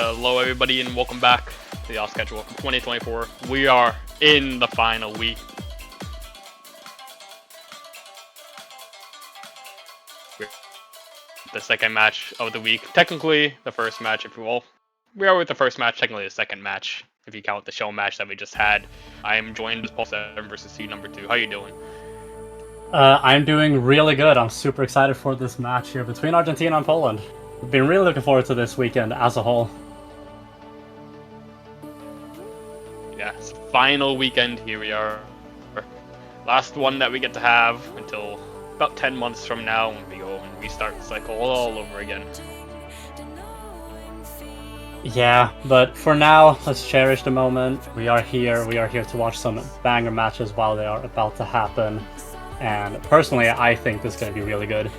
Hello everybody and welcome back to the off schedule 2024. We are in the final week. The second match of the week. Technically the first match, if you will. We are with the first match, technically the second match, if you count the show match that we just had. I am joined with Paul 7 versus C number 2. How you doing? I'm doing really good. I'm super excited for this match here between Argentina and Poland. I've been really looking forward to this weekend as a whole. Yeah, it's final weekend. Here we are. Last one that we get to have until about 10 months from now when we go and restart the cycle all over again. Yeah, but for now, let's cherish the moment. We are here to watch some banger matches while they are about to happen. And personally, I think this is going to be really good.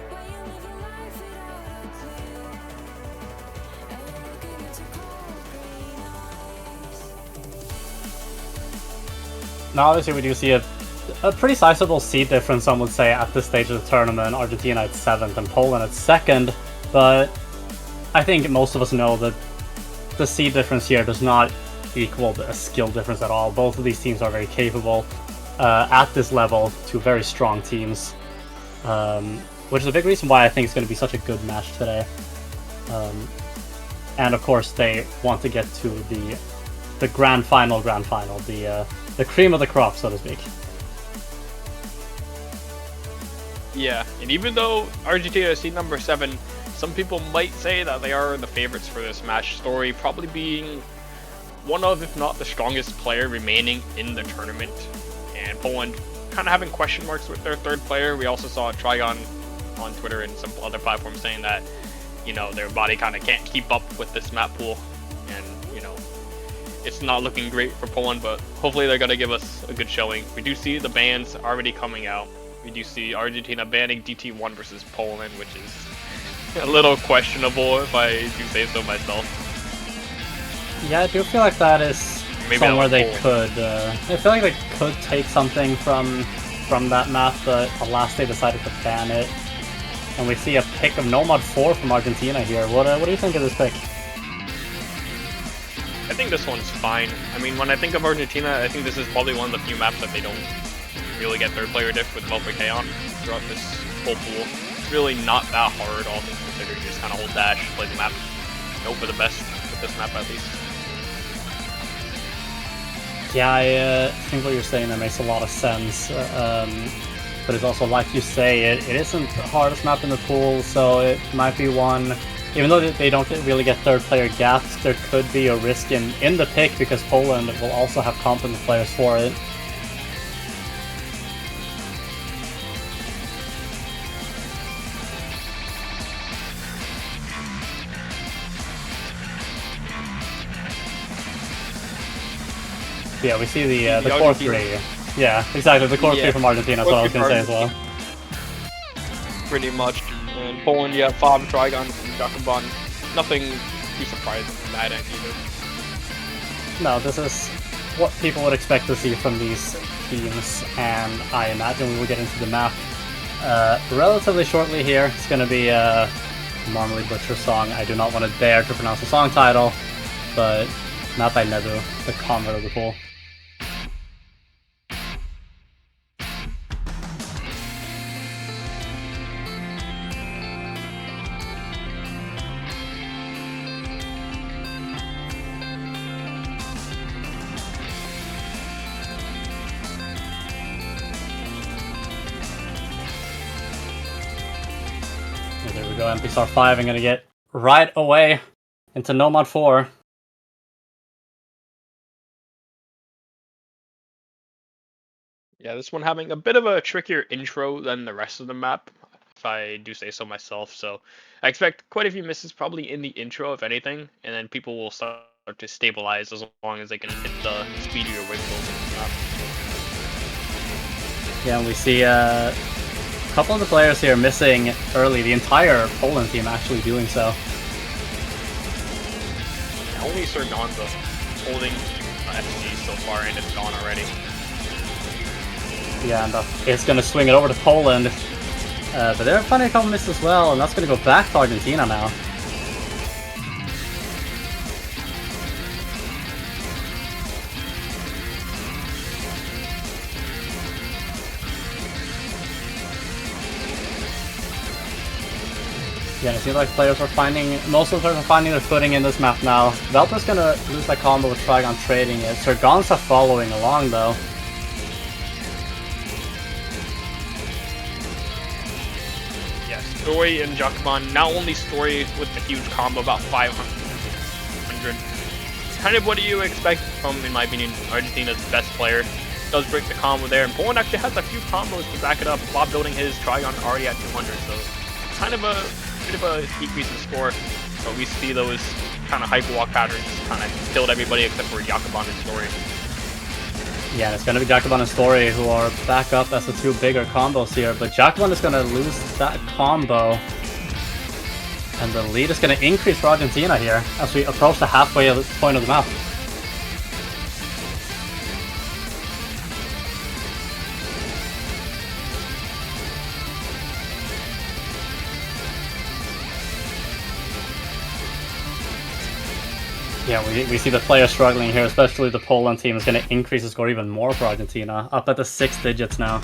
Now, obviously, we do see a pretty sizable seed difference, some would say, at this stage of the tournament. Argentina at 7th and Poland at 2nd. But I think most of us know that the seed difference here does not equal a skill difference at all. Both of these teams are very capable at this level, two very strong teams, which is a big reason why I think it's going to be such a good match today. And of course, they want to get to the grand final, the cream of the crop, so to speak. Yeah, and even though Argentina is seed number 7, some people might say that they are the favorites for this match. Story probably being one of, if not the strongest player remaining in the tournament. And Poland kind of having question marks with their third player. We also saw Trigon on Twitter and some other platforms saying that, you know, their body kind of can't keep up with this map pool. And, you know, it's not looking great for Poland, but hopefully they're going to give us a good showing. We do see the bans already coming out. We do see Argentina banning DT1 versus Poland, which is a little questionable if I do say so myself. Yeah, I do feel like that is Maybe somewhere they could. I feel like they could take something from that map, but alas, they decided to ban it. And we see a pick of Nomad 4 from Argentina here. What do you think of this pick? I think this one's fine. I mean, when I think of Argentina, I think this is probably one of the few maps that they don't really get third player diff with Melpik on throughout this whole pool. It's really not that hard, all things considered. You just kind of hold dash, play the map, hope for the best with this map at least. Yeah, I think what you're saying that makes a lot of sense. But it's also, like you say, it isn't the hardest map in the pool, so it might be one. Even though they don't really get third player gaps, there could be a risk in the pick because Poland will also have competent players for it. Yeah, we see the core 3. Yeah, exactly, the core 3 from Argentina, so I was going to say as well. Pretty much. And Poland, yeah, Fob, Trigon, and Jakubon. Nothing too surprising from that end either. No, this is what people would expect to see from these teams, and I imagine we will get into the map relatively shortly here. It's going to be a normally butcher song. I do not want to dare to pronounce the song title, but not by Nebu, the convert of the pool. There we go, MPSR 5. I'm going to get right away into Nomad 4. Yeah, this one having a bit of a trickier intro than the rest of the map, if I do say so myself. So I expect quite a few misses probably in the intro, if anything, and then people will start to stabilize as long as they can hit the speedier wiggles in this map. Yeah, and we see a couple of the players here missing early, the entire Poland team actually doing so. Yeah, only Sir Gonza holding FC so far, and it's gone already. Yeah, and it's going to swing it over to Poland. But they're finding a couple misses as well, and that's going to go back to Argentina now. Yeah, it seems like most of the players are finding their footing in this map now. Velper's gonna lose that combo with Trigon trading it. Sergonza following along though. Yes, Story and Jacquemon, not only Story with the huge combo, about 500. Kind of what do you expect from, in my opinion, Argentina's best player. Does break the combo there, and Poland actually has a few combos to back it up. Bob building his Trigon already at 200, so kind of a bit of a decrease in score. But we see those kind of hyper walk patterns kind of killed everybody except for Jacquemon and Story. Yeah, it's gonna be Jacquemon and Story who are back up as the two bigger combos here, but Jacquemon is gonna lose that combo. And the lead is going to increase for Argentina here as we approach the halfway point of the map. Yeah, we see the players struggling here, especially the Poland team is going to increase the score even more for Argentina, up at the 6 digits now.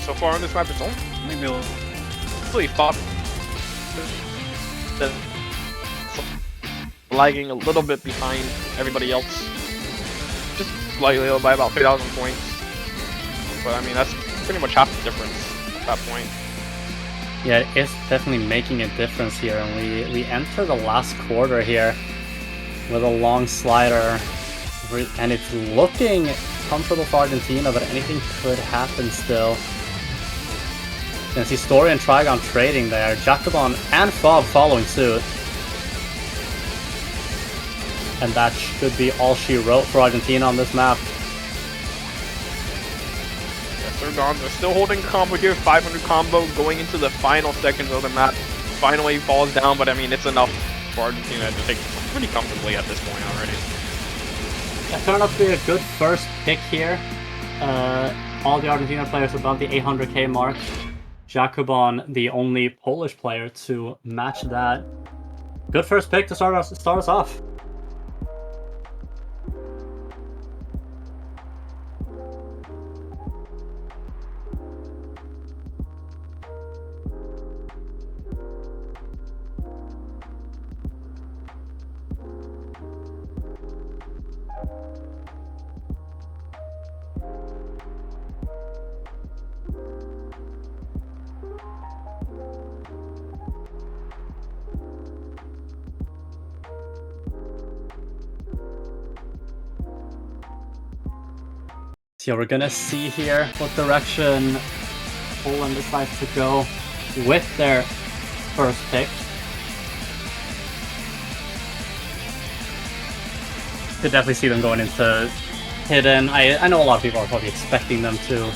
So far on this map, it's only really fought. Lagging a little bit behind everybody else, just slightly by about 3,000 points. But I mean, that's pretty much half the difference at that point. Yeah, it's definitely making a difference here, and we enter the last quarter here with a long slider, and it's looking comfortable for Argentina, but anything could happen still. You can see Story and Trigon trading there, Jacquemon and Fob following suit. And that should be all she wrote for Argentina on this map. Yes, they're gone. They're still holding the combo here, 500 combo going into the final seconds of the map. Finally falls down, but I mean, it's enough for Argentina to take pretty comfortably at this point already. It turned out to be a good first pick here. All the Argentina players above the 800k mark. Jacquemon, the only Polish player to match that. Good first pick to start us off. So we're gonna see here what direction Poland decides to go with their first pick. Could definitely see them going into hidden. I know a lot of people are probably expecting them to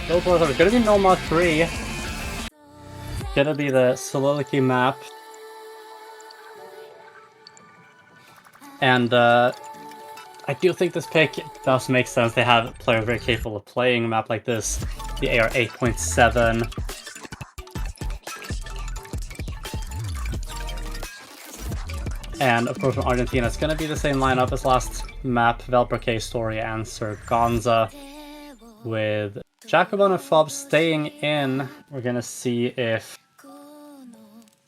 go for it. It's gonna be Nomad 3. Gonna be the Soliloquy map. And I do think this pick does make sense. They have players very capable of playing a map like this. The AR 8.7. And of course from Argentina, it's going to be the same lineup as last map. Velper, Story, and Sergonza. With Jacquemon and Fob staying in. We're going to see if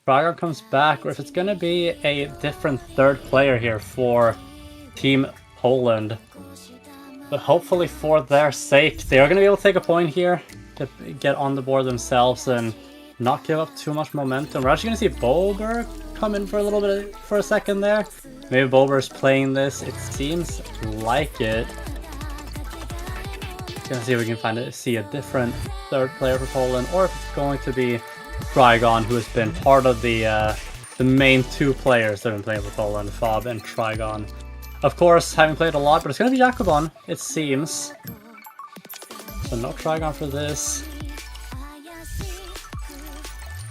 Dragon comes back, or if it's going to be a different third player here for Team Poland. But hopefully for their sake, they are going to be able to take a point here to get on the board themselves and not give up too much momentum. We're actually going to see Bober come in for a little bit, for a second there. Maybe Bober's playing this. It seems like it. Gonna see if we can see a different third player for Poland, or if it's going to be Trigon, who has been part of the main two players that have been playing for Poland, Fob and Trigon. Of course, having played a lot, but it's going to be Jacquemon, it seems. So no Trigon for this.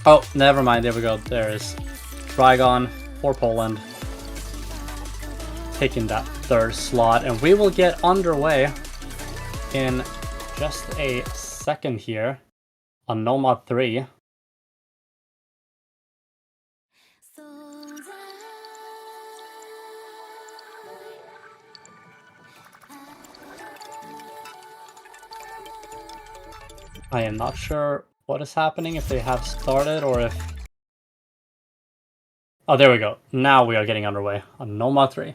Oh, never mind. There we go. There is Trigon for Poland. Taking that third slot. And we will get underway in just a second here on Nomad 3. I am not sure what is happening, if they have started or if... Oh, there we go. Now we are getting underway on Nomad 3.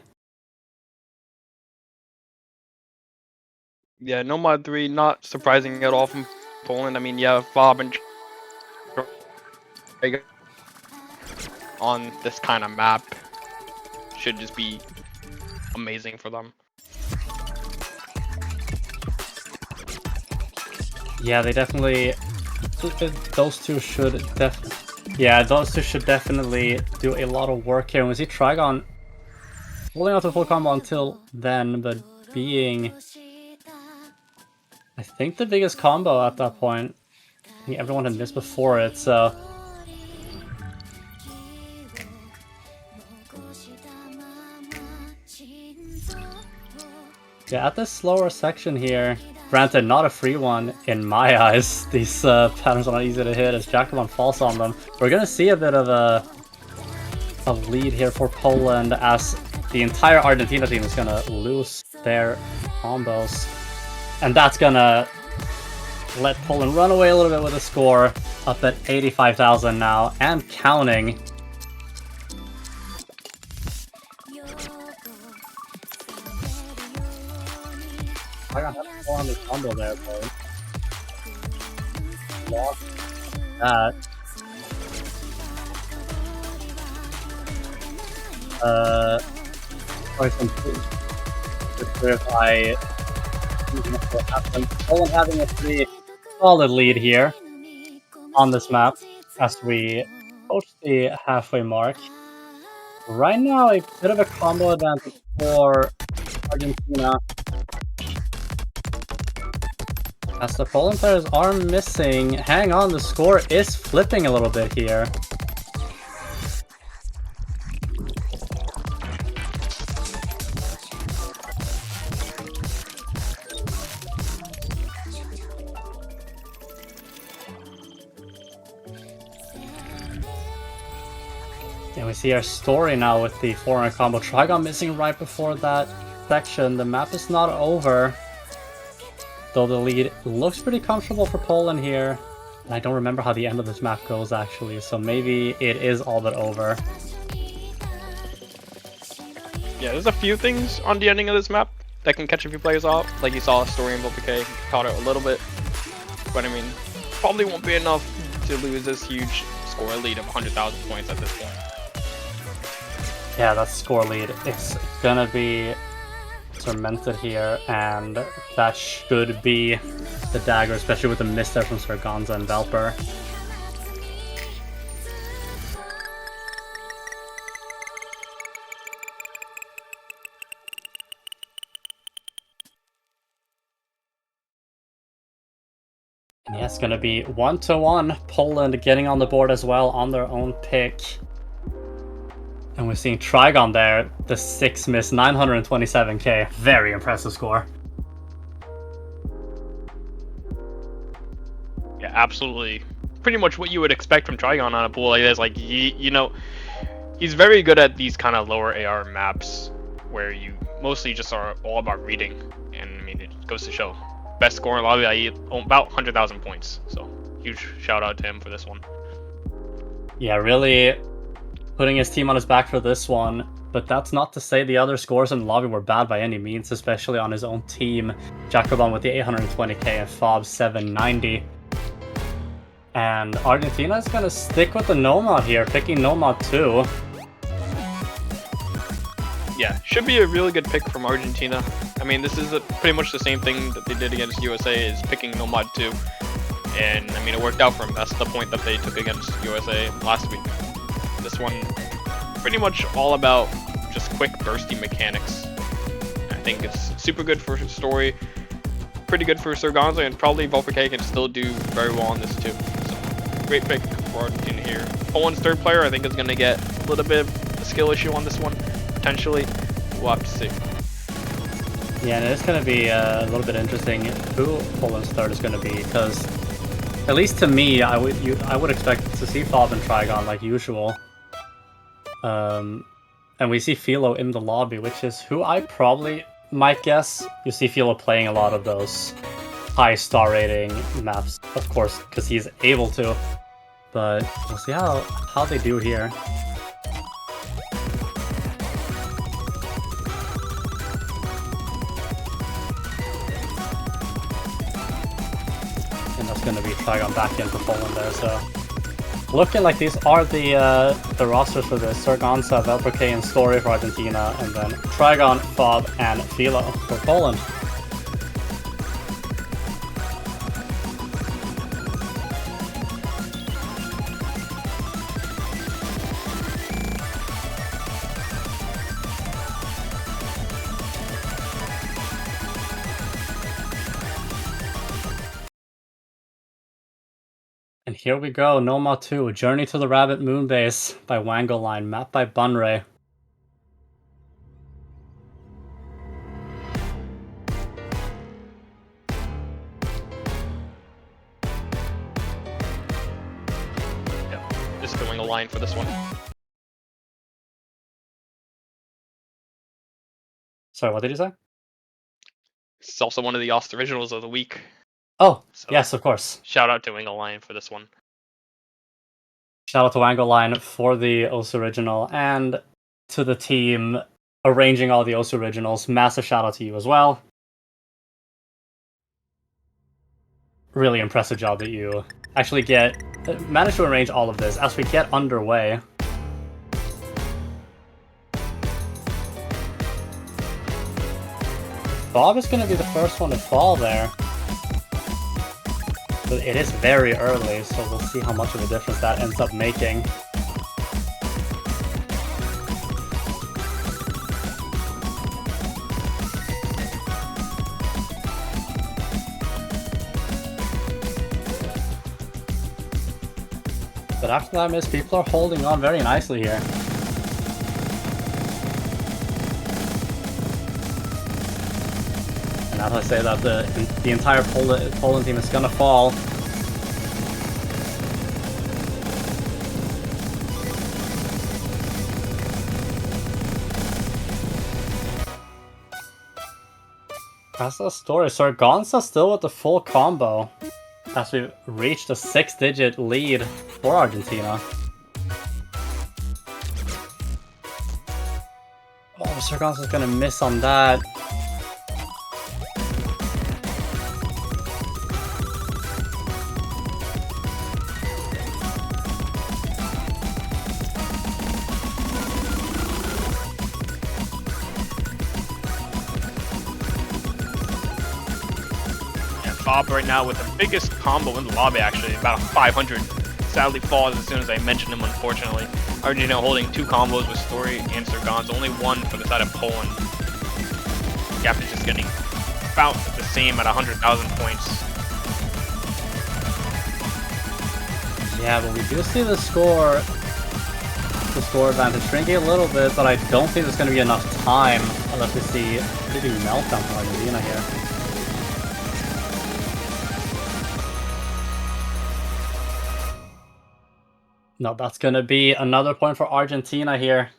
Yeah, Nomad 3, not surprising at all from Poland. I mean, yeah, Bob and on this kind of map should just be amazing for them. Yeah, they definitely... Those two should definitely do a lot of work here. And we see Trigon holding out the full combo until then, but being... I think the biggest combo at that point. I think everyone had missed before it, so... Yeah, at this slower section here, granted not a free one in my eyes, these patterns are not easy to hit as Jacobon falls on them. We're gonna see a bit of a lead here for Poland as the entire Argentina team is gonna lose their combos. And that's gonna let Poland run away a little bit with a score, up at 85,000 now, and counting. I got that on the combo there, bro. Lost that. Or something. If I Poland having a pretty solid lead here on this map as we approach the halfway mark. Right now, a bit of a combo advantage for Argentina. As the Poland players are missing. Hang on, the score is flipping a little bit here. And we see our story now with the forehand combo. Trigon missing right before that section. The map is not over, though the lead looks pretty comfortable for Poland here. And I don't remember how the end of this map goes, actually, so maybe it is all but over. Yeah, there's a few things on the ending of this map that can catch a few players off. Like you saw, Story and VP caught it a little bit. But I mean, probably won't be enough to lose this huge score lead of 100,000 points at this point. Yeah, that score lead, it's gonna be cemented here, and that should be the dagger, especially with the miss there from Sargonza and Valper. And yeah, it's gonna be 1-1, Poland getting on the board as well on their own pick. And we're seeing Trigon there, the 6 miss, 927k. Very impressive score. Yeah, absolutely. Pretty much what you would expect from Trigon on a pool like this. Like, you know, he's very good at these kind of lower AR maps where you mostly just are all about reading. And I mean, it goes to show. Best score in lobby, about 100,000 points. So, huge shout out to him for this one. Yeah, really putting his team on his back for this one, but that's not to say the other scores in the lobby were bad by any means, especially on his own team. Jacobon with the 820k and Fob 790. And Argentina is going to stick with the Nomad here, picking Nomad 2. Yeah, should be a really good pick from Argentina. I mean, this is pretty much the same thing that they did against USA, is picking Nomad 2. And I mean, it worked out for them. That's the point that they took against USA last week. This one, pretty much all about just quick bursty mechanics. I think it's super good for Story, pretty good for Sargonza, and probably VP can still do very well on this too. So, great pick for Argentina here. Poland's third player, I think, is going to get a little bit of a skill issue on this one, potentially. We'll have to see. Yeah, and it's going to be a little bit interesting who Poland's third is going to be, because at least to me, I would expect to see Fob and Trigon like usual. And we see Philo in the lobby, which is who I probably might guess. You see Philo playing a lot of those high star rating maps, of course, because he's able to. But we'll see how they do here. And that's going to be Trigon back in for Poland there, so... Looking like these are the rosters for this. Sargonza, Velproke, and Story for Argentina, and then Trigon, Fob, and Philo for Poland. And here we go, Noma 2, Journey to the Rabbit Moon Base by Wango Line, mapped by Bunray. Yeah, just doing a line for this one. Sorry, what did you say? It's also one of the Ost originals of the week. Oh, So, yes, of course. Shout out to Wing Lion for this one. Shout out to Wango Line for the OS original, and to the team arranging all the OS originals. Massive shout out to you as well. Really impressive job that you actually managed to arrange all of this as we get underway. Bob is going to be the first one to fall there. But it is very early, so we'll see how much of a difference that ends up making. But after that miss, people are holding on very nicely here. And as I say that, the entire Poland team is gonna fall. That's the story. Sargonza still with the full combo as we reached a 6-digit lead for Argentina. Oh, Sargonza's gonna miss on that. Bob right now with the biggest combo in the lobby, actually, about 500. Sadly falls as soon as I mention him, unfortunately. Argentina holding 2 combos with Story and Sargonza, only 1 for the side of Poland. Gap is just getting about the same at 100,000 points. Yeah, but we do see the score advantage shrinking a little bit, but I don't think there's going to be enough time unless we see a pretty big meltdown from Argentina here. No, that's going to be another point for Argentina here.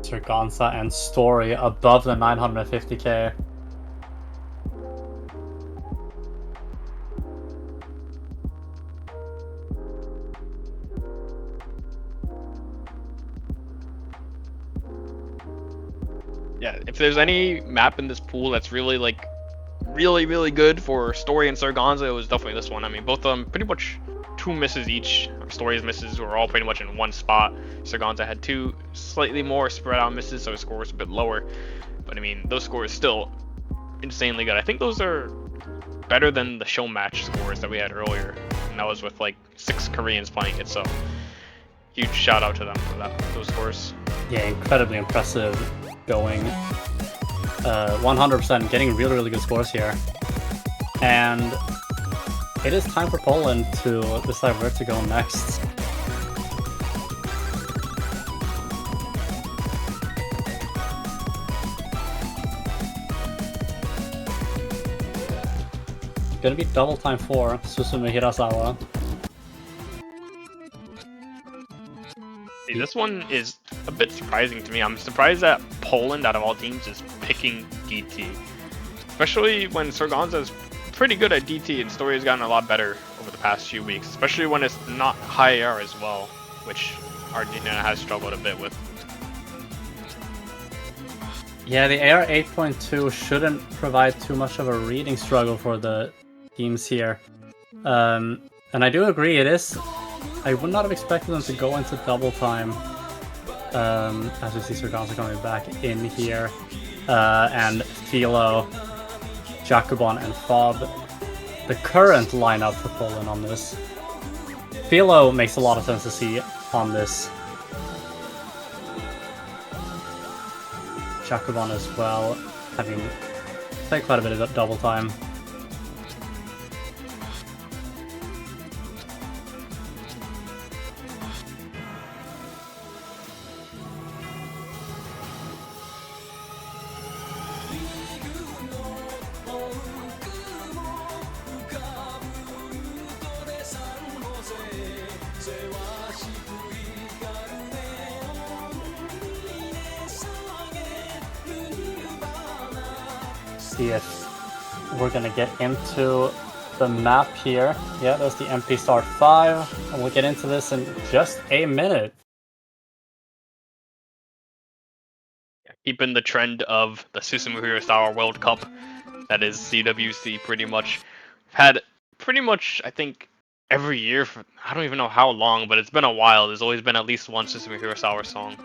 Sargonza and Story above the 950k. Yeah, if there's any map in this pool that's really like really good for Story and Sargonza, it was definitely this one. I mean, both of them pretty much 2 misses each. Story's misses were all pretty much in one spot. Sargonza had 2 slightly more spread out misses, so his score was a bit lower. But I mean, those scores still insanely good. I think those are better than the show match scores that we had earlier, and that was with like 6 Koreans playing it. So huge shout out to them for those scores. Yeah, incredibly impressive going. 100% getting really good scores here. And it is time for Poland to decide where to go next. Gonna be double time for Susumu Hirasawa. See, this one is a bit surprising to me. I'm surprised that Poland, out of all teams, is picking DT. Especially when Sargonza is pretty good at DT and Story has gotten a lot better over the past few weeks. Especially when it's not high AR as well, which Argentina has struggled a bit with. Yeah, the AR 8.2 shouldn't provide too much of a reading struggle for the teams here. And I do agree, it is. I would not have expected them to go into double time. As we see Sargonza coming back in here. And Philo, Jacobon, and Fob. The current lineup for Poland on this. Philo makes a lot of sense to see on this. Jacobon as well, having played quite a bit of double time. See if we're gonna get into the map here. Yeah, that's the MP Start 5, and we'll get into this in just a minute. Keeping the trend of the Susumu Hero Star World Cup, that is CWC pretty much. We've had pretty much, I think, every year for, I don't even know how long, but it's been a while. There's always been at least one Susumu Hero Sour song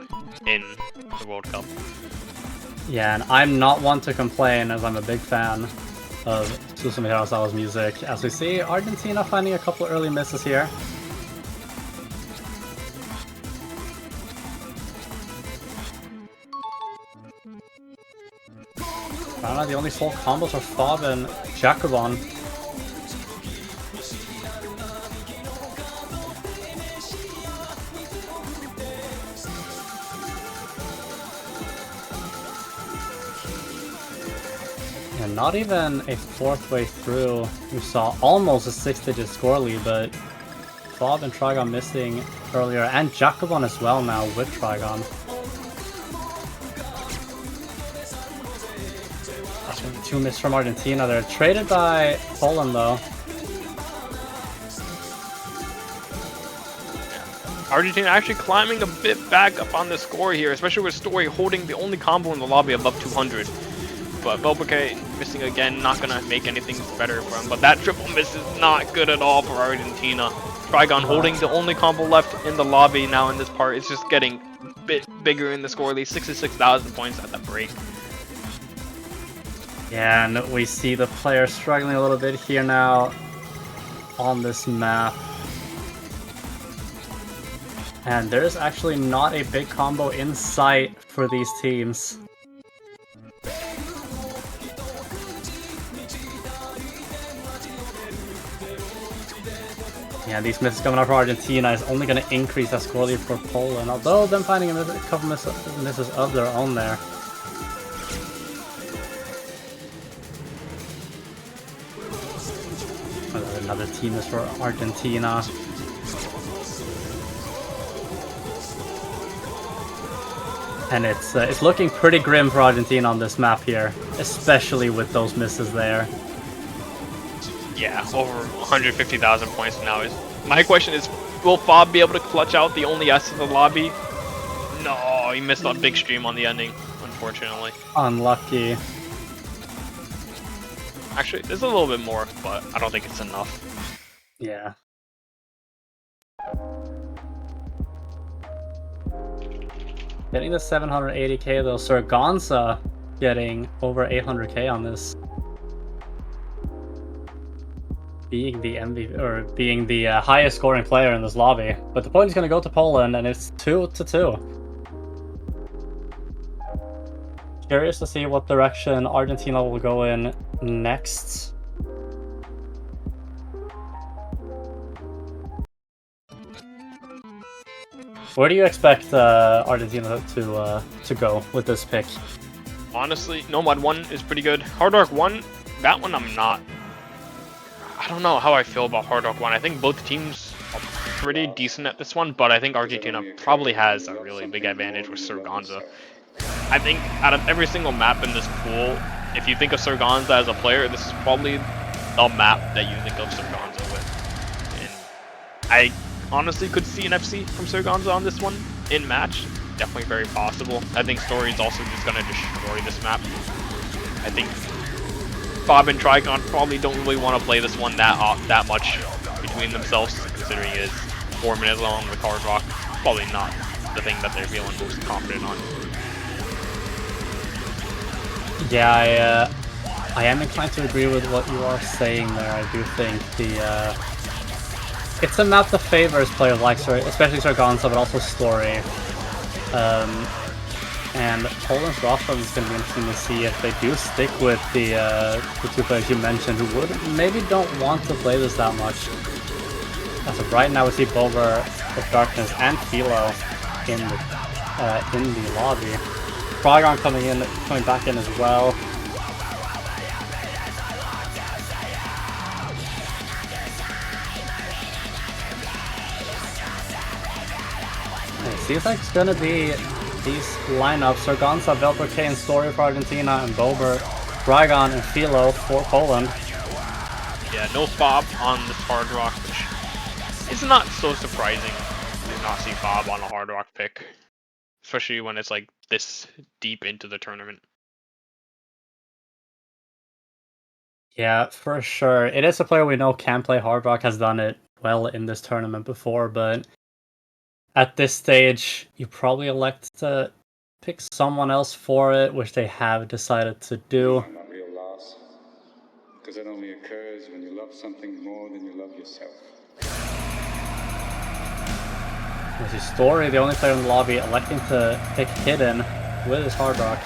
in the World Cup. Yeah, and I'm not one to complain, as I'm a big fan of Susumu Hirasawa's music. As we see, Argentina finding a couple early misses here. I don't know, the only full combos are Fob and Jacobon. And not even a fourth way through. We saw almost a 6-digit score lead, but Fob and Trigon missing earlier, and Jacobon as well now with Trigon. That's going to be 2 misses from Argentina. They're traded by Poland though. Argentina actually climbing a bit back up on the score here, especially with Story holding the only combo in the lobby above 200. But Bobuke missing again, not gonna make anything better for him. But that triple miss is not good at all for Argentina. Trigon holding the only combo left in the lobby now in this part. It's just getting a bit bigger in the score lead, 66,000 points at the break. Yeah, and we see the players struggling a little bit here now on this map. And there's actually not a big combo in sight for these teams. Yeah, these misses coming out for Argentina is only going to increase that score lead for Poland, although them finding a couple misses of their own there. Another team is for Argentina. And it's looking pretty grim for Argentina on this map here, especially with those misses there. Yeah, over 150,000 points now. My question is, will Fob be able to clutch out the only S in the lobby? No, he missed on big stream on the ending, unfortunately. Unlucky. Actually, there's a little bit more, but I don't think it's enough. Yeah. Getting the 780k though, Sargonza getting over 800k on this. Being the MVP, or being the highest scoring player in this lobby. But the point is going to go to Poland, and it's 2-2. Curious to see what direction Argentina will go in next. Where do you expect Argentina to go with this pick? Honestly, Nomad 1 is pretty good. Hard Rock 1, that one I'm not. I don't know how I feel about Hard Rock 1. I think both teams are pretty decent at this one, but I think Argentina probably has a really big advantage with Surganza. I think out of every single map in this pool, if you think of Surganza as a player, this is probably the map that you think of Surganza with. And I honestly could see an FC from Surganza on this one in match. Definitely very possible. I think Story is also just going to destroy this map. I think Bob and Trigon probably don't really want to play this one that much between themselves, considering it is 4 minutes long with Hard Rock. Probably not the thing that they're feeling most confident on. Yeah, I am inclined to agree with what you are saying there. I do think it's a map that favors players like especially Sargonza, but also Story. And Poland's roster is going to be interesting to see if they do stick with the two players you mentioned who maybe don't want to play this that much. As of right now, we see Bover, of Darkness, and Philo in the lobby. Frygon coming back in as well. It seems like it's gonna be these lineups: Sargonza, Velper K, and Story for Argentina, and Bober, Frygon, and Philo for Poland. Yeah, no Bob on this Hard Rock, which is not so surprising to not see Bob on a Hard Rock pick. Especially when it's like this deep into the tournament. Yeah, for sure. It is a player we know can play Hard Rock, has done it well in this tournament before, but at this stage, you probably elect to pick someone else for it, which they have decided to do. Not real loss, because it only occurs when you love something more than you love yourself. This is Story, the only player in the lobby, electing to pick Hidden with his Hard Rock.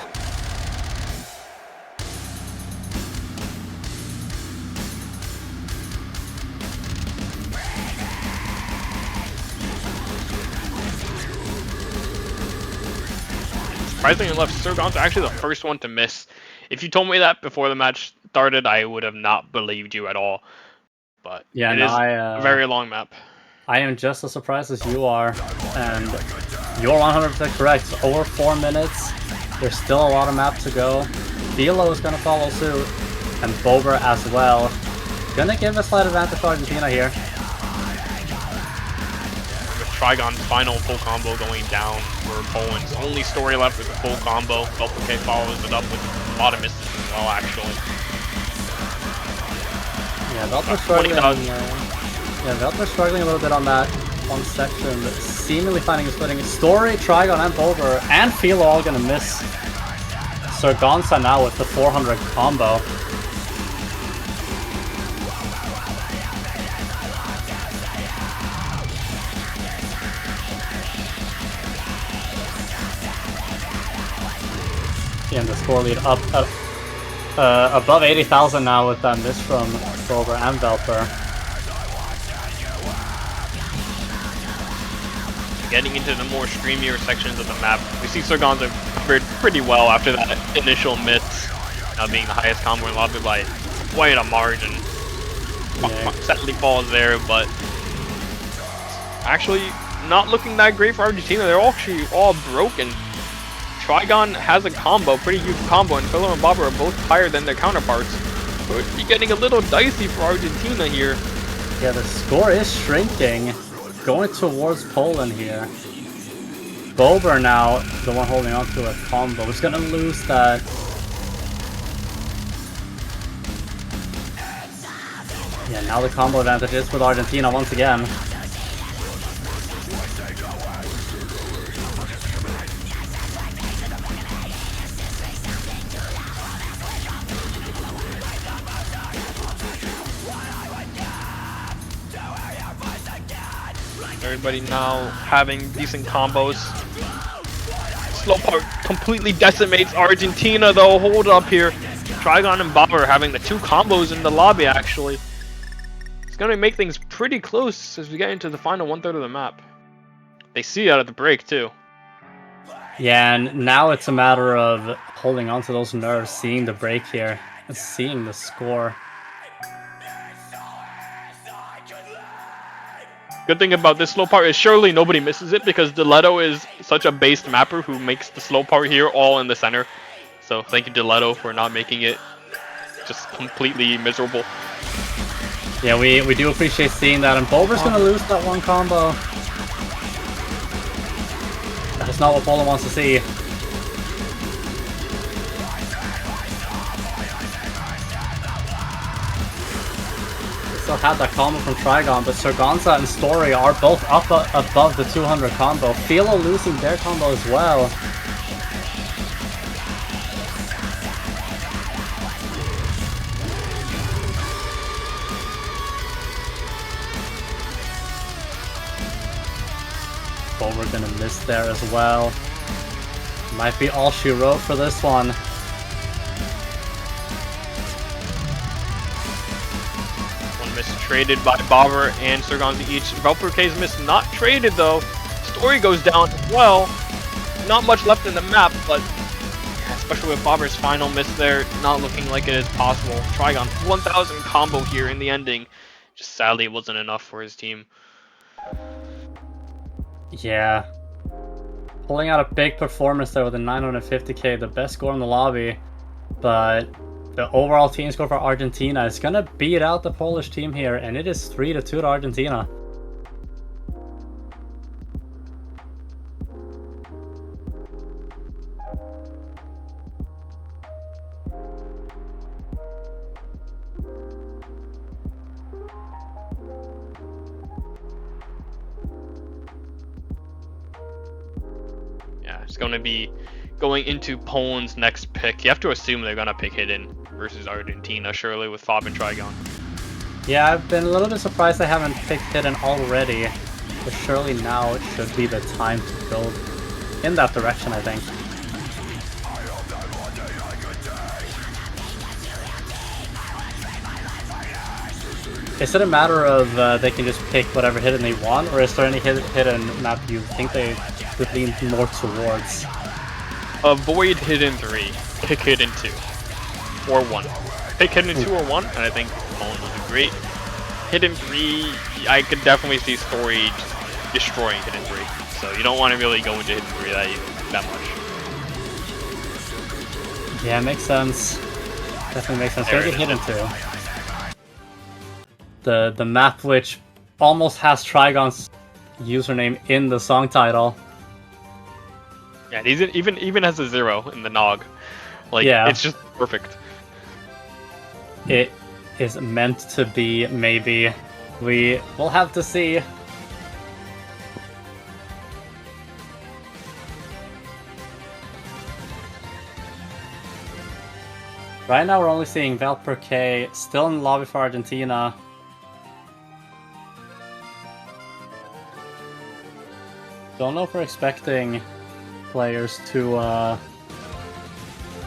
Surprisingly enough, Surgon's actually the first one to miss. If you told me that before the match started, I would have not believed you at all. But yeah, it is a very long map. I am just as surprised as you are, and you're 100% correct. Over 4 minutes, there's still a lot of map to go. Philo is going to follow suit, and Bober as well. Gonna give a slight advantage to Argentina here. With Trigon's final full combo going down for Poland's only Story left with a full combo. Velper follows it up with a lot of misses as well, actually. Yeah, Velper's struggling a little bit on that one section, but seemingly finding his footing. Story, Trigon, and Bober, and Philo all gonna miss. Sargonza now with the 400 combo. And the score lead up above 80,000 now with that miss from Bober and Velper. Getting into the more streamier sections of the map, we see Sargonza covered pretty well after that initial miss, being the highest combo in lobby by quite a margin. Yeah. Sadly falls there, but actually not looking that great for Argentina. They're actually all broken. Trigon has a combo, pretty huge combo, and Philo and Bob are both higher than their counterparts. So it'd be getting a little dicey for Argentina here. Yeah, the score is shrinking, going towards Poland here. Bober now, the one holding on to a combo, is gonna lose that. Yeah, now the combo advantage is with Argentina once again. Everybody now having decent combos. Slowpoke completely decimates Argentina though. Hold up here. Trigon and Bob are having the two combos in the lobby actually. It's gonna make things pretty close as we get into the final 1/3 of the map. They see out of the break too. Yeah, and now it's a matter of holding on to those nerves, seeing the break here, and seeing the score. Good thing about this slow part is surely nobody misses it because Diletto is such a based mapper who makes the slow part here all in the center. So thank you Diletto for not making it just completely miserable. Yeah, we do appreciate seeing that, and Bulver's gonna lose that one combo. That is not what Poland wants to see. Still had that combo from Trigon, but Sergonza and Story are both up above the 200 combo. Philo losing their combo as well. We're gonna miss there as well. Might be all she wrote for this one. One miss traded by Bobber and Sergonza each. Valpurke's miss not traded though. Story goes down as well. Not much left in the map, but especially with Bobber's final miss there, not looking like it is possible. Trigon 1000 combo here in the ending. Just sadly it wasn't enough for his team. Yeah. Pulling out a big performance there with a 950k, the best score in the lobby. But the overall team score for Argentina is gonna beat out the Polish team here, and it is 3-2 to Argentina. It's going to be going into Poland's next pick. You have to assume they're going to pick Hidden versus Argentina, surely, with Fob and Trigon. Yeah, I've been a little bit surprised they haven't picked Hidden already, but surely now it should be the time to go in that direction, I think. Is it a matter of they can just pick whatever Hidden they want, or is there any Hidden map you think they would lean more towards? Avoid Hidden 3, pick Hidden 2, or 1. Pick Hidden 2 or 1, and I think Poland will do great. Hidden 3, I could definitely see Story destroying Hidden 3, so you don't want to really go into Hidden 3 that much. Yeah, makes sense. Definitely makes sense. Gonna get Hidden 2. The map which almost has Trigon's username in the song title. Yeah, it even has a 0 in the Nog. Like, yeah. It's just perfect. It is meant to be, maybe. We will have to see. Right now we're only seeing Valpurke still in the lobby for Argentina. Don't know if we're expecting players to, or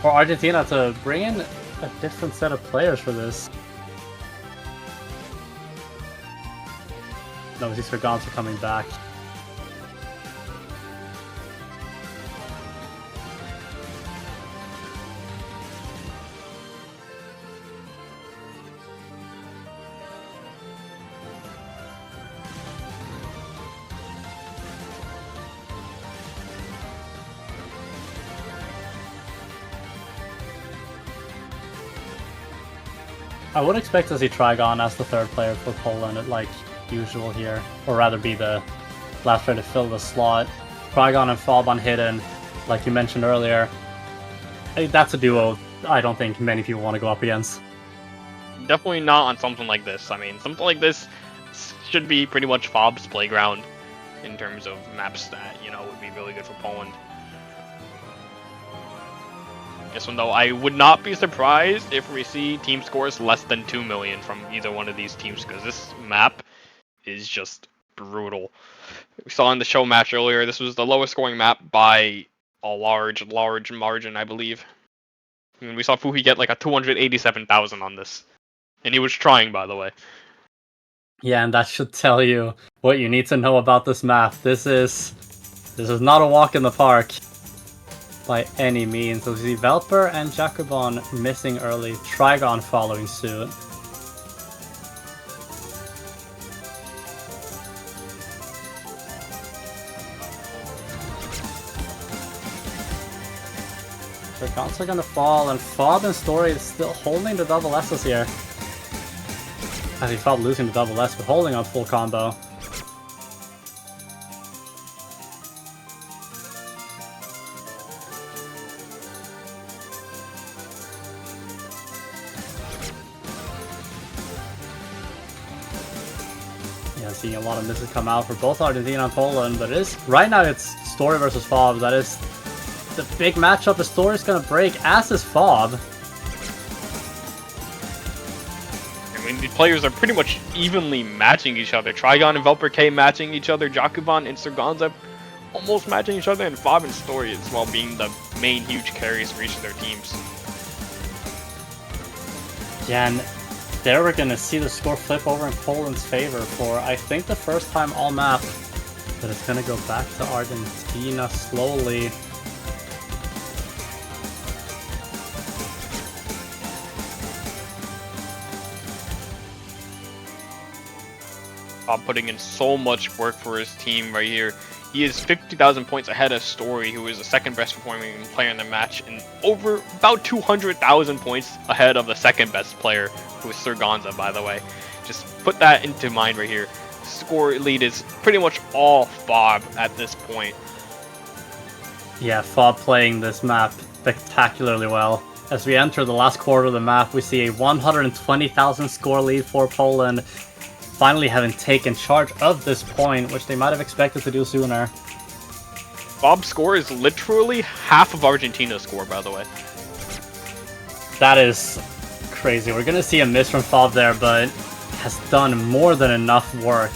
Argentina to bring in a different set of players for this. No, these Sergonza are coming back. I would expect to see Trigon as the third player for Poland, like usual here, or rather be the last player to fill the slot. Trigon and Fob on Hidden, like you mentioned earlier. That's a duo I don't think many people want to go up against. Definitely not on something like this. I mean, something like this should be pretty much Fob's playground in terms of maps that, you know, would be really good for Poland. This one, though, I would not be surprised if we see team scores less than 2 million from either one of these teams, because this map is just brutal. We saw in the show match earlier, this was the lowest scoring map by a large margin, I believe. I mean, we saw Fuhi get like a 287,000 on this. And he was trying, by the way. Yeah, and that should tell you what you need to know about this map. This is not a walk in the park by any means. So we see Velper and Jacobon missing early, Trigon following suit. The guns are gonna fall, and Fob and Story is still holding the double S's here. I think Fob losing the double S, but holding on full combo. Yeah, seeing a lot of misses come out for both Argentina and Poland, but it is right now it's Story versus Fob. That is the big matchup. The Story's gonna break, as is Fob. I mean, the players are pretty much evenly matching each other. Trigon and Velper K matching each other, Jakuban and Sergonza almost matching each other, and Fob and Story as well being the main huge carries for each of their teams. Yeah, and there we're gonna see the score flip over in Poland's favor for, I think, the first time all map. But it's gonna go back to Argentina slowly. Fob putting in so much work for his team right here. He is 50,000 points ahead of Story, who is the second best performing player in the match, and over about 200,000 points ahead of the second best player, who is Sergonza, by the way. Just put that into mind right here. Score lead is pretty much all Fob at this point. Yeah, Fob playing this map spectacularly well. As we enter the last quarter of the map, we see a 120,000 score lead for Poland, finally having taken charge of this point, which they might have expected to do sooner. Fob's score is literally half of Argentina's score, by the way. That is crazy. We're gonna see a miss from Fob there, but has done more than enough work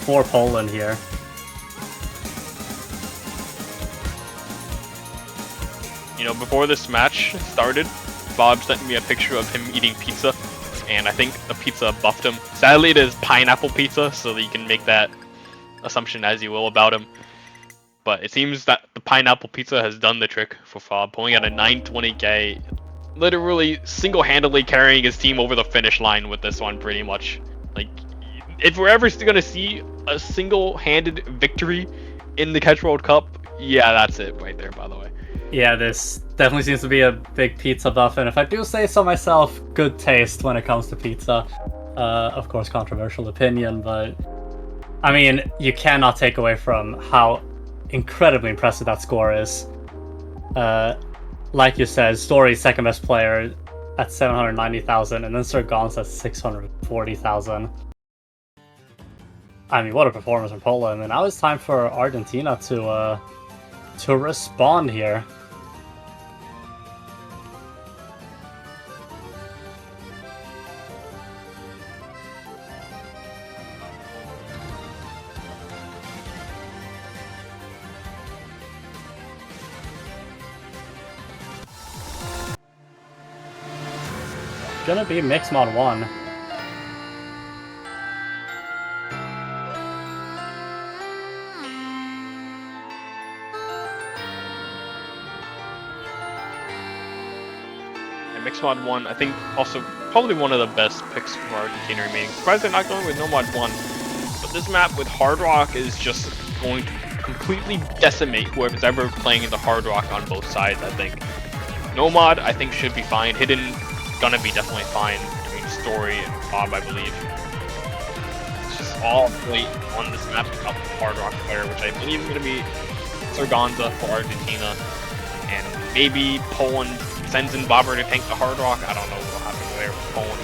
for Poland here. You know, before this match started, Fob sent me a picture of him eating pizza, and I think the pizza buffed him. Sadly, it is pineapple pizza, so that you can make that assumption as you will about him. But it seems that the pineapple pizza has done the trick for Fob, pulling out a 920k, literally single-handedly carrying his team over the finish line with this one, pretty much. Like, if we're ever gonna see a single-handed victory in the Catch World Cup, yeah, that's it right there, by the way. Yeah, this definitely seems to be a big pizza buff, and if I do say so myself, good taste when it comes to pizza. Of course, controversial opinion, but I mean, you cannot take away from how incredibly impressive that score is. Like you said, Story's second best player at 790,000, and then Sergonza at 640,000. I mean, what a performance from Poland, and now it's time for Argentina to respond here. Gonna be mixed mod 1. And Mixed Mod 1, I think, also probably one of the best picks for Argentina remaining. Surprised they're not going with No Mod 1. But this map with Hard Rock is just going to completely decimate whoever's ever playing in the Hard Rock on both sides, I think. No Mod, I think, should be fine. Hidden, gonna be definitely fine between Story and Fob, I believe. It's just all really on this map up Hard Rock player, which I believe is gonna be Sergonza for Argentina. And maybe Poland sends in Bobber to tank the Hard Rock. I don't know what will happen there with Poland.